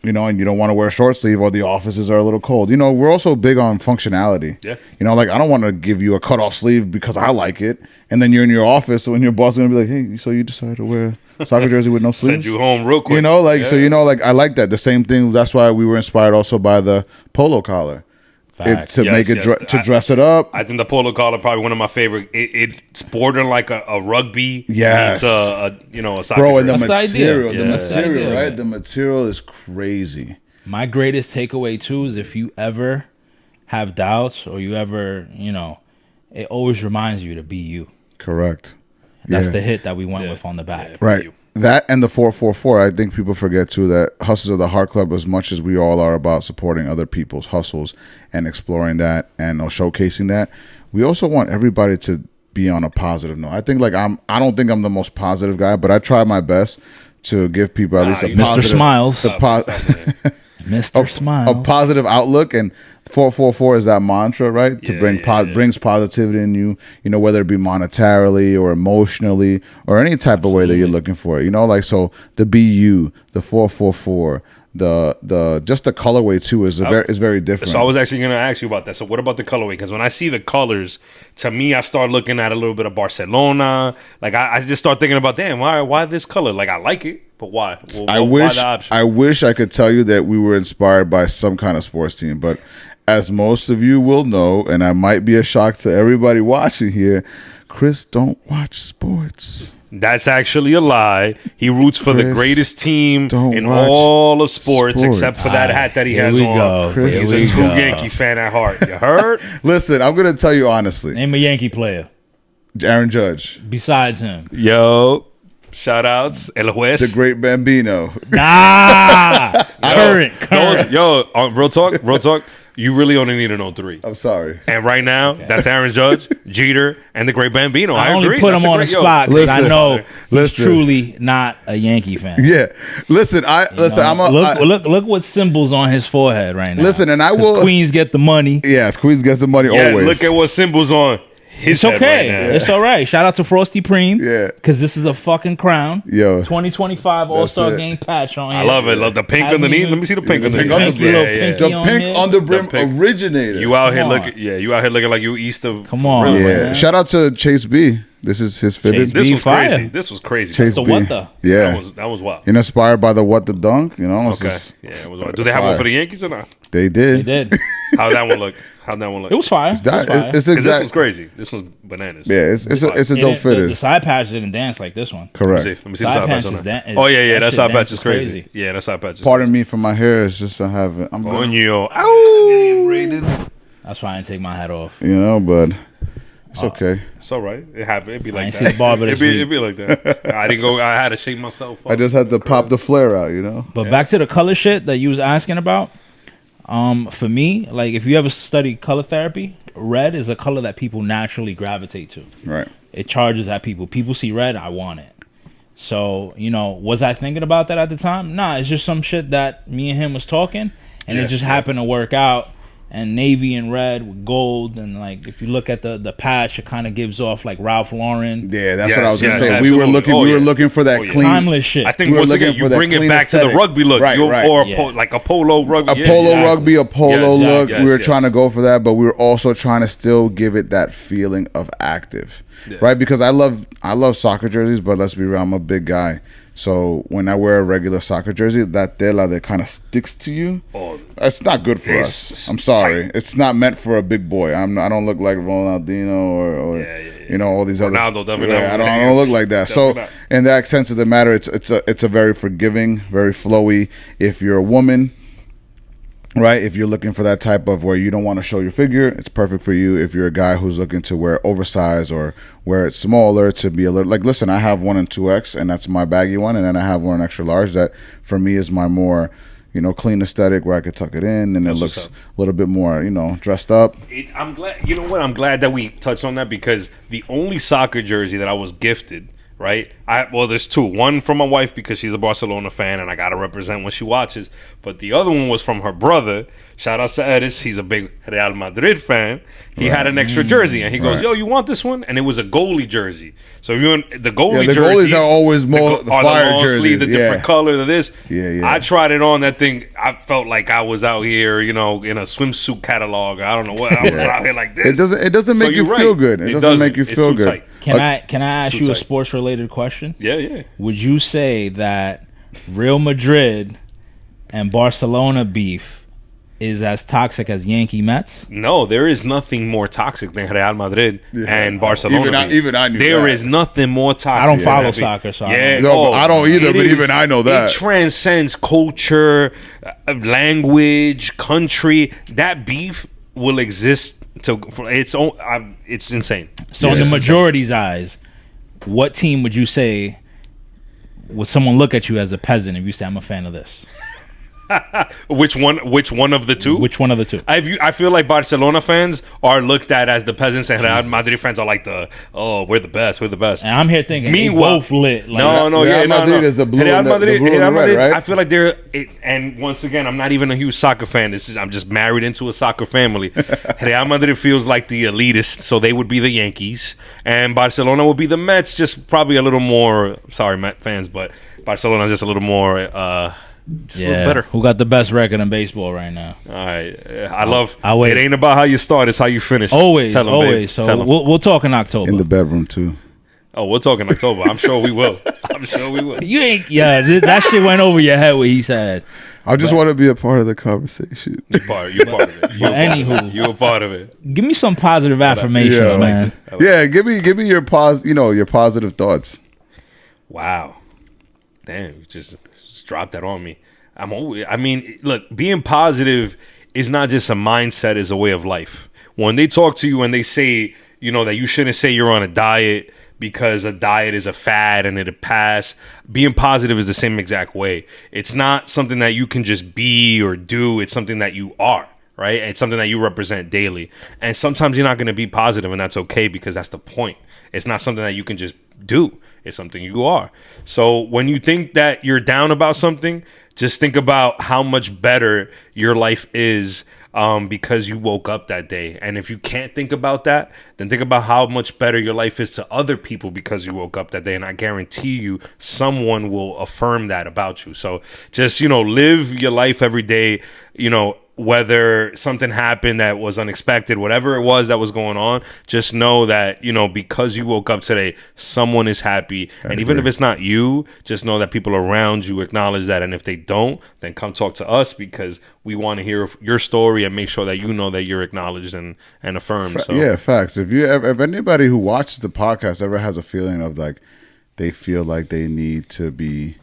[SPEAKER 3] and you don't want to wear a short sleeve, or the offices are a little cold. We're also big on functionality.
[SPEAKER 4] Yeah.
[SPEAKER 3] Like I don't want to give you a cutoff sleeve because I like it, and then you're in your office, so when your boss is gonna be like, "Hey, so you decided to wear a soccer jersey with no sleeves?"
[SPEAKER 4] Send you home real quick.
[SPEAKER 3] I like that. The same thing. That's why we were inspired also by the polo collar.
[SPEAKER 5] Facts.
[SPEAKER 3] To
[SPEAKER 4] Yes,
[SPEAKER 3] make it
[SPEAKER 4] yes.
[SPEAKER 3] to dress it up.
[SPEAKER 4] I think the polo collar probably one of my favorite. It's bordering like a rugby.
[SPEAKER 3] Yes.
[SPEAKER 4] Meets a soccer
[SPEAKER 3] Bro, and the
[SPEAKER 4] jersey.
[SPEAKER 5] That's the idea.
[SPEAKER 3] material,
[SPEAKER 4] Yeah.
[SPEAKER 5] That's the idea,
[SPEAKER 3] right?
[SPEAKER 5] man.
[SPEAKER 3] The material is crazy.
[SPEAKER 5] My greatest takeaway too is if you ever have doubts or you ever, it always reminds you to be you.
[SPEAKER 3] Correct.
[SPEAKER 5] That's
[SPEAKER 3] Yeah.
[SPEAKER 5] the hit that we went with on the back.
[SPEAKER 3] Right.
[SPEAKER 4] You.
[SPEAKER 3] That and the 444. I think people forget too that Hustlers of the Heart Club, as much as we all are about supporting other people's hustles and exploring that and showcasing that, we also want everybody to be on a positive note. I think like I don't think I'm the most positive guy, but I try my best to give people at least a
[SPEAKER 4] you-
[SPEAKER 3] positive,
[SPEAKER 5] Mr. Smiles.
[SPEAKER 3] a po-
[SPEAKER 5] Mr. Smiles.
[SPEAKER 3] a positive outlook, and 444 is that mantra, right? To bring brings positivity in you, you know, whether it be monetarily or emotionally or any type of way that you're looking for it. You know, like so the BU, the 444, the just the colorway too is very different.
[SPEAKER 4] So I was actually going to ask you about that. So what about the colorway? Because when I see the colors, to me, I start looking at a little bit of Barcelona. Like I just start thinking about, damn, why this color? Like I like it, but why? Why the option?
[SPEAKER 3] I wish I could tell you that we were inspired by some kind of sports team, but as most of you will know, and I might be a shock to everybody watching here, Chris don't watch sports.
[SPEAKER 4] That's actually a lie. He roots for the
[SPEAKER 3] Chris,
[SPEAKER 4] greatest team
[SPEAKER 3] don't
[SPEAKER 4] in
[SPEAKER 3] watch
[SPEAKER 4] all of sports
[SPEAKER 3] sports.
[SPEAKER 4] except for that hat that he
[SPEAKER 5] Here
[SPEAKER 4] has
[SPEAKER 5] we
[SPEAKER 4] on.
[SPEAKER 5] go.
[SPEAKER 3] Chris,
[SPEAKER 4] He's
[SPEAKER 5] Here
[SPEAKER 4] a
[SPEAKER 5] we
[SPEAKER 4] true
[SPEAKER 5] go.
[SPEAKER 4] Yankee fan at heart. You heard?
[SPEAKER 3] Listen, I'm gonna tell you honestly,
[SPEAKER 5] Name a Yankee player
[SPEAKER 3] Aaron Judge,
[SPEAKER 5] besides him.
[SPEAKER 4] Yo, shout outs. El Juez.
[SPEAKER 3] the great Bambino.
[SPEAKER 5] Current.
[SPEAKER 4] Real talk. You really only need to know 3.
[SPEAKER 3] I'm sorry.
[SPEAKER 4] And right now, that's Aaron Judge, Jeter, and the great Bambino.
[SPEAKER 5] I
[SPEAKER 4] I
[SPEAKER 5] only
[SPEAKER 4] agree.
[SPEAKER 5] put
[SPEAKER 4] That's
[SPEAKER 5] him
[SPEAKER 4] a
[SPEAKER 5] on the
[SPEAKER 4] great- yo,
[SPEAKER 5] spot because I
[SPEAKER 3] listen,
[SPEAKER 5] know he's
[SPEAKER 3] listen.
[SPEAKER 5] truly not a Yankee fan.
[SPEAKER 3] Yeah, listen. I'm a
[SPEAKER 5] Look what symbols on his forehead right now.
[SPEAKER 3] Listen, and I
[SPEAKER 5] 'Cause
[SPEAKER 3] will-
[SPEAKER 5] Queens get the money.
[SPEAKER 3] Yeah, Queens gets the money
[SPEAKER 4] Yeah,
[SPEAKER 3] always.
[SPEAKER 4] look at what symbols on his
[SPEAKER 5] It's
[SPEAKER 4] head
[SPEAKER 5] okay.
[SPEAKER 4] right now.
[SPEAKER 5] It's all right. Shout out to Frosty Preem.
[SPEAKER 3] Yeah.
[SPEAKER 5] Because this is a fucking crown.
[SPEAKER 3] Yo.
[SPEAKER 5] 2025 All-Star
[SPEAKER 3] it.
[SPEAKER 5] Game patch on here.
[SPEAKER 4] I love it. Love the pink
[SPEAKER 5] Hasn't
[SPEAKER 4] underneath.
[SPEAKER 5] even-
[SPEAKER 4] Let me see the pink
[SPEAKER 3] The pink
[SPEAKER 4] underneath.
[SPEAKER 3] underbrim.
[SPEAKER 5] Little
[SPEAKER 4] Yeah, yeah.
[SPEAKER 5] pinky
[SPEAKER 3] the
[SPEAKER 5] on
[SPEAKER 3] pink
[SPEAKER 5] here.
[SPEAKER 3] underbrim
[SPEAKER 4] The pink.
[SPEAKER 3] originator.
[SPEAKER 4] You out here
[SPEAKER 5] Come on.
[SPEAKER 4] looking, you out here looking like you east of.
[SPEAKER 5] Come on,
[SPEAKER 4] Really?
[SPEAKER 3] Yeah.
[SPEAKER 5] man.
[SPEAKER 3] Shout out to Chase B. This is his fitted.
[SPEAKER 5] Chase
[SPEAKER 4] This
[SPEAKER 5] Be
[SPEAKER 4] was
[SPEAKER 5] fire.
[SPEAKER 4] crazy. This was crazy.
[SPEAKER 3] Chase
[SPEAKER 5] the
[SPEAKER 3] B.
[SPEAKER 5] what the?
[SPEAKER 3] Yeah.
[SPEAKER 4] That was wild.
[SPEAKER 3] Inspired by the what the dunk. You know. It's
[SPEAKER 4] Okay.
[SPEAKER 3] just-
[SPEAKER 4] Yeah, it was wild. Do they have one
[SPEAKER 3] fire.
[SPEAKER 4] for the Yankees or not?
[SPEAKER 3] They did.
[SPEAKER 5] They did.
[SPEAKER 4] How'd that one look? How'd that one look?
[SPEAKER 5] It was fire. It was
[SPEAKER 3] That-
[SPEAKER 5] fire.
[SPEAKER 3] it's
[SPEAKER 4] Because this
[SPEAKER 3] exact.
[SPEAKER 4] was crazy. This was bananas.
[SPEAKER 3] Yeah, it's a
[SPEAKER 5] It
[SPEAKER 3] dope
[SPEAKER 5] didn't-
[SPEAKER 3] fitted.
[SPEAKER 5] The side patch didn't dance like this one.
[SPEAKER 3] Correct.
[SPEAKER 4] Let me see the
[SPEAKER 5] Side
[SPEAKER 4] side patch
[SPEAKER 5] patch
[SPEAKER 4] on
[SPEAKER 5] is
[SPEAKER 4] that.
[SPEAKER 5] that-
[SPEAKER 4] Oh yeah,
[SPEAKER 5] that
[SPEAKER 4] that
[SPEAKER 5] shit
[SPEAKER 4] side patch
[SPEAKER 5] dances
[SPEAKER 4] is crazy.
[SPEAKER 5] crazy.
[SPEAKER 4] Yeah, that side patch is
[SPEAKER 3] Pardon me for my hair. It's just I haven't. I'm
[SPEAKER 4] On
[SPEAKER 3] good.
[SPEAKER 4] you.
[SPEAKER 5] That's why I didn't take my hat off.
[SPEAKER 3] You know, but it's okay.
[SPEAKER 4] It's all right. It happened. It'd be like
[SPEAKER 5] ain't
[SPEAKER 4] that.
[SPEAKER 5] seen the barber this
[SPEAKER 4] It'd be
[SPEAKER 5] week.
[SPEAKER 4] like that. I didn't go. I had to shake myself.
[SPEAKER 3] I just had to pop the flare out. You know.
[SPEAKER 5] But back to the color shit that you was asking about. For me, like if you ever study color therapy, red is a color that people naturally gravitate to.
[SPEAKER 3] Right.
[SPEAKER 5] It charges at people. People see red, I want it. So, was I thinking about that at the time? Nah, it's just some shit that me and him was talking, and it just happened to work out. And navy and red with gold, and like if you look at the patch, it kind of gives off like Ralph Lauren.
[SPEAKER 3] Yeah, that's
[SPEAKER 4] Yes,
[SPEAKER 3] what I was gonna
[SPEAKER 4] yes,
[SPEAKER 3] say.
[SPEAKER 4] absolutely.
[SPEAKER 3] We were looking for that
[SPEAKER 4] Oh, yeah.
[SPEAKER 3] clean,
[SPEAKER 5] Timeless shit.
[SPEAKER 4] I think
[SPEAKER 3] We were
[SPEAKER 4] once again
[SPEAKER 3] looking
[SPEAKER 4] you
[SPEAKER 3] for that
[SPEAKER 4] bring it
[SPEAKER 3] clean
[SPEAKER 4] back to the
[SPEAKER 3] aesthetic.
[SPEAKER 4] rugby look,
[SPEAKER 3] Right, right.
[SPEAKER 4] or
[SPEAKER 5] Yeah.
[SPEAKER 4] like a polo rugby.
[SPEAKER 3] a polo
[SPEAKER 5] exactly.
[SPEAKER 3] rugby, a polo
[SPEAKER 4] Yes,
[SPEAKER 3] look.
[SPEAKER 4] yes,
[SPEAKER 3] we were
[SPEAKER 4] yes.
[SPEAKER 3] trying to go for that, but we were also trying to still give it that feeling of active, right? Because I love soccer jerseys, but let's be real, I'm a big guy. So when I wear a regular soccer jersey, that tela that kind of sticks to you,
[SPEAKER 4] Oh,
[SPEAKER 3] it's not good for
[SPEAKER 4] It's
[SPEAKER 3] us. I'm sorry,
[SPEAKER 4] tight.
[SPEAKER 3] it's not meant for a big boy. I don't look like Ronaldinho or
[SPEAKER 4] Yeah.
[SPEAKER 3] all these
[SPEAKER 4] Ronaldo,
[SPEAKER 3] other.
[SPEAKER 4] definitely
[SPEAKER 3] Yeah,
[SPEAKER 4] not.
[SPEAKER 3] I don't look like that. So
[SPEAKER 4] Definitely
[SPEAKER 3] in that sense of the matter, it's a very forgiving, very flowy. If you're a woman, right? If you're looking for that type of where you don't want to show your figure, it's perfect for you. If you're a guy who's looking to wear oversized or wear it smaller to be a little like, listen, I have one in 2X and that's my baggy one, and then I have one in extra large that for me is my more, clean aesthetic where I could tuck it in and
[SPEAKER 4] That's
[SPEAKER 3] it
[SPEAKER 4] what's
[SPEAKER 3] looks
[SPEAKER 4] up.
[SPEAKER 3] a little bit more, dressed up.
[SPEAKER 4] I'm glad. You know what? I'm glad that we touched on that because the only soccer jersey that I was gifted, right? There's two. One from my wife because she's a Barcelona fan and I gotta represent when she watches. But the other one was from her brother. Shout out to Edis. He's a big Real Madrid fan. He had an extra jersey and he goes,
[SPEAKER 3] Right.
[SPEAKER 4] "Yo, you want this one?" And it was a goalie jersey. So if you want the goalie
[SPEAKER 3] Yeah, the
[SPEAKER 4] jerseys,
[SPEAKER 3] goalies are always more the
[SPEAKER 4] are
[SPEAKER 3] fire
[SPEAKER 4] long
[SPEAKER 3] jerseys,
[SPEAKER 4] sleeve, the different
[SPEAKER 3] yeah.
[SPEAKER 4] color of this.
[SPEAKER 3] Yeah.
[SPEAKER 4] I tried it on that thing. I felt like I was out here, in a swimsuit catalog. I don't know what. I was out here like this.
[SPEAKER 3] It doesn't make
[SPEAKER 4] So
[SPEAKER 3] you
[SPEAKER 4] you're
[SPEAKER 3] feel
[SPEAKER 4] right.
[SPEAKER 3] good. It doesn't make you
[SPEAKER 4] It's
[SPEAKER 3] feel
[SPEAKER 4] too
[SPEAKER 3] good.
[SPEAKER 4] tight.
[SPEAKER 5] Can I ask
[SPEAKER 4] too
[SPEAKER 5] you a
[SPEAKER 4] tight.
[SPEAKER 5] sports related question?
[SPEAKER 4] Yeah.
[SPEAKER 5] Would you say that Real Madrid and Barcelona beef is as toxic as Yankee Mets?
[SPEAKER 4] No, there is nothing more toxic than Real Madrid and Barcelona.
[SPEAKER 3] Even I knew
[SPEAKER 4] There
[SPEAKER 3] that.
[SPEAKER 4] is nothing more toxic.
[SPEAKER 5] I don't
[SPEAKER 4] than
[SPEAKER 5] follow
[SPEAKER 4] that beef.
[SPEAKER 5] soccer, so I
[SPEAKER 4] yeah,
[SPEAKER 5] don't
[SPEAKER 3] No, but I don't either,
[SPEAKER 4] it
[SPEAKER 3] but even I know that.
[SPEAKER 4] It transcends culture, language, country. That beef will exist It's insane.
[SPEAKER 5] So in the majority's eyes, what team would you say would someone look at you as a peasant if you say I'm a fan of this?
[SPEAKER 4] Which one of the two?
[SPEAKER 5] Which one of the two?
[SPEAKER 4] I feel like Barcelona fans are looked at as the peasants, and Real Madrid fans are like we're the best. And
[SPEAKER 5] I'm here thinking
[SPEAKER 4] meanwhile,
[SPEAKER 5] both lit. Like,
[SPEAKER 3] Real Madrid is the blue and the blue and the red, right?
[SPEAKER 4] I feel like and once again, I'm not even a huge soccer fan. I'm just married into a soccer family. Real Madrid feels like the elitist, so they would be the Yankees, and Barcelona would be the Mets. Just probably a little more. Sorry, Met fans, but Barcelona is just a little more. Just a little better.
[SPEAKER 5] Who got the best record in baseball right now?
[SPEAKER 4] All right, I
[SPEAKER 5] wait.
[SPEAKER 4] It ain't about how you start; it's how you finish.
[SPEAKER 5] Always.
[SPEAKER 4] Baby.
[SPEAKER 5] So we'll talk in October.
[SPEAKER 3] In the bedroom too.
[SPEAKER 4] Oh, we'll talk in October. I'm sure we will.
[SPEAKER 5] You ain't. Yeah, that shit went over your head what he said.
[SPEAKER 3] I just want to be a part of the conversation.
[SPEAKER 4] You're part of it. You're a part of it.
[SPEAKER 5] Give me some positive affirmations, man.
[SPEAKER 3] Give me your your positive thoughts.
[SPEAKER 4] Wow, damn, you just dropped that on me. Look, being positive is not just a mindset, it's a way of life. When they talk to you and they say, that you shouldn't say you're on a diet because a diet is a fad and it'll pass, being positive is the same exact way. It's not something that you can just be or do. It's something that you are, right? It's something that you represent daily. And sometimes you're not going to be positive, and that's okay because that's the point. It's not something that you can just do. It's something you are. So when you think that you're down about something, just think about how much better your life is because you woke up that day. And if you can't think about that, then think about how much better your life is to other people because you woke up that day. And I guarantee you someone will affirm that about you. So just, live your life every day, whether something happened that was unexpected, whatever it was that was going on, just know that, because you woke up today, someone is happy. And even if it's not you, just know that people around you acknowledge that. And if they don't, then come talk to us because we want to hear your story and make sure that you know that you're acknowledged and affirmed. So.
[SPEAKER 3] Yeah, facts. If anybody who watches the podcast ever has a feeling of like they feel like they need to be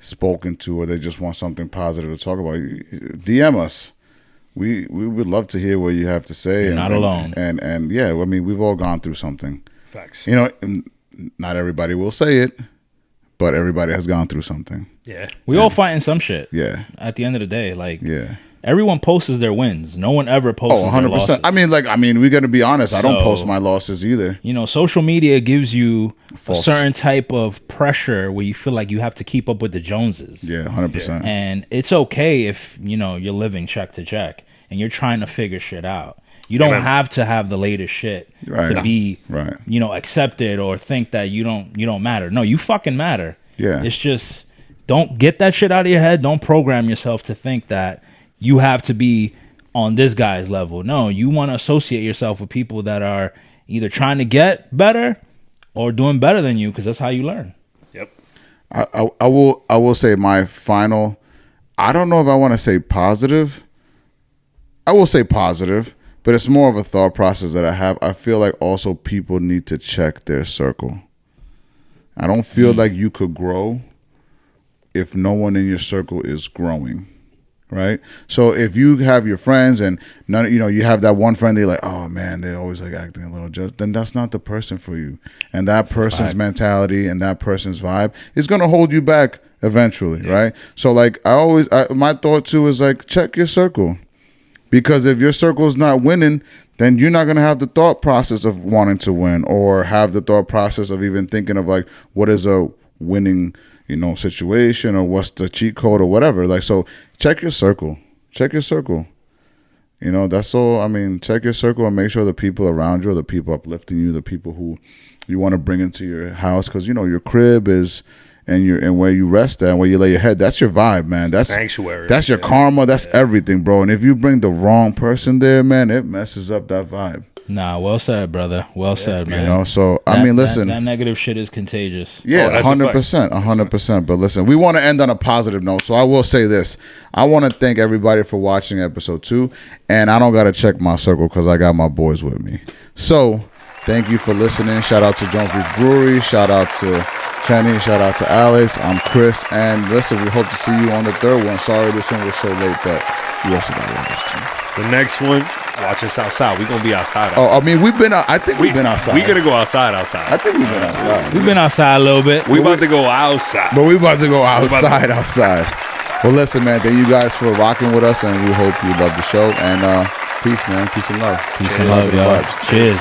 [SPEAKER 3] spoken to or they just want something positive to talk about, DM us. We would love to hear what you have to say.
[SPEAKER 5] You're not alone.
[SPEAKER 3] And yeah, we've all gone through something.
[SPEAKER 4] Facts.
[SPEAKER 3] Not everybody will say it, but everybody has gone through something.
[SPEAKER 4] Yeah.
[SPEAKER 5] We all fighting some shit.
[SPEAKER 3] Yeah.
[SPEAKER 5] At the end of the day,
[SPEAKER 3] yeah.
[SPEAKER 5] Everyone posts their wins. No one ever posts 100%. Their losses.
[SPEAKER 3] We got to be honest. I don't post my losses either.
[SPEAKER 5] Social media gives you a certain type of pressure where you feel like you have to keep up with the Joneses.
[SPEAKER 3] Yeah, 100%.
[SPEAKER 5] And it's okay if, you're living check to check and you're trying to figure shit out. You don't have to have the latest shit to be, accepted or think that you don't matter. No, you fucking matter.
[SPEAKER 3] Yeah.
[SPEAKER 5] It's just, don't get that shit out of your head. Don't program yourself to think that you have to be on this guy's level. No, you want to associate yourself with people that are either trying to get better or doing better than you because that's how you learn.
[SPEAKER 4] Yep.
[SPEAKER 3] I will say my final, I don't know if I want to say positive. I will say positive, but it's more of a thought process that I have. I feel like also people need to check their circle. I don't feel like you could grow if no one in your circle is growing. Right. So if you have your friends and none, you have that one friend, they're like, oh man, they're always like acting a little just, then that's not the person for you. And that person's mentality and that person's vibe is going to hold you back eventually. Yeah. Right. So like my thought too is like, check your circle, because if your circle is not winning, then you're not going to have the thought process of wanting to win or have the thought process of even thinking of like, what is a winning situation or what's the cheat code or whatever. Like, so check your circle. That's all. Check your circle and make sure the people around you are the people uplifting you, the people who you want to bring into your house. Cause your crib is, and where you rest at and where you lay your head, that's your vibe, man. That's
[SPEAKER 4] sanctuary.
[SPEAKER 3] That's your karma. That's everything, bro. And if you bring the wrong person there, man, it messes up that vibe.
[SPEAKER 5] Nah, well said, brother. Well said, man.
[SPEAKER 3] So listen.
[SPEAKER 5] That negative shit is contagious.
[SPEAKER 3] Yeah, 100%, 100%. But listen, we want to end on a positive note. So I will say this: I want to thank everybody for watching episode 2, and I don't gotta check my circle because I got my boys with me. So thank you for listening. Shout out to Jones Beach Brewery. Shout out to Chenny. Shout out to Alex. I'm Chris, and listen, we hope to see you on the third one. Sorry, this one was so late, but you also got to watch too.
[SPEAKER 4] The next one, Watch us outside. We gonna be outside.
[SPEAKER 3] Oh, I mean, we've been. I think we've been outside.
[SPEAKER 4] We gonna go outside.
[SPEAKER 3] I think we've been outside.
[SPEAKER 5] We've been outside a little bit.
[SPEAKER 4] We about to go outside.
[SPEAKER 3] But we about to go
[SPEAKER 4] about to-
[SPEAKER 3] outside. Well, listen, man. Thank you guys for rocking with us, and we hope you love the show. And peace, man. Peace and love.
[SPEAKER 5] Peace and love, y'all. Cheers.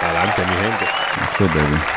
[SPEAKER 4] Adelante, mi gente.
[SPEAKER 3] That's it, baby.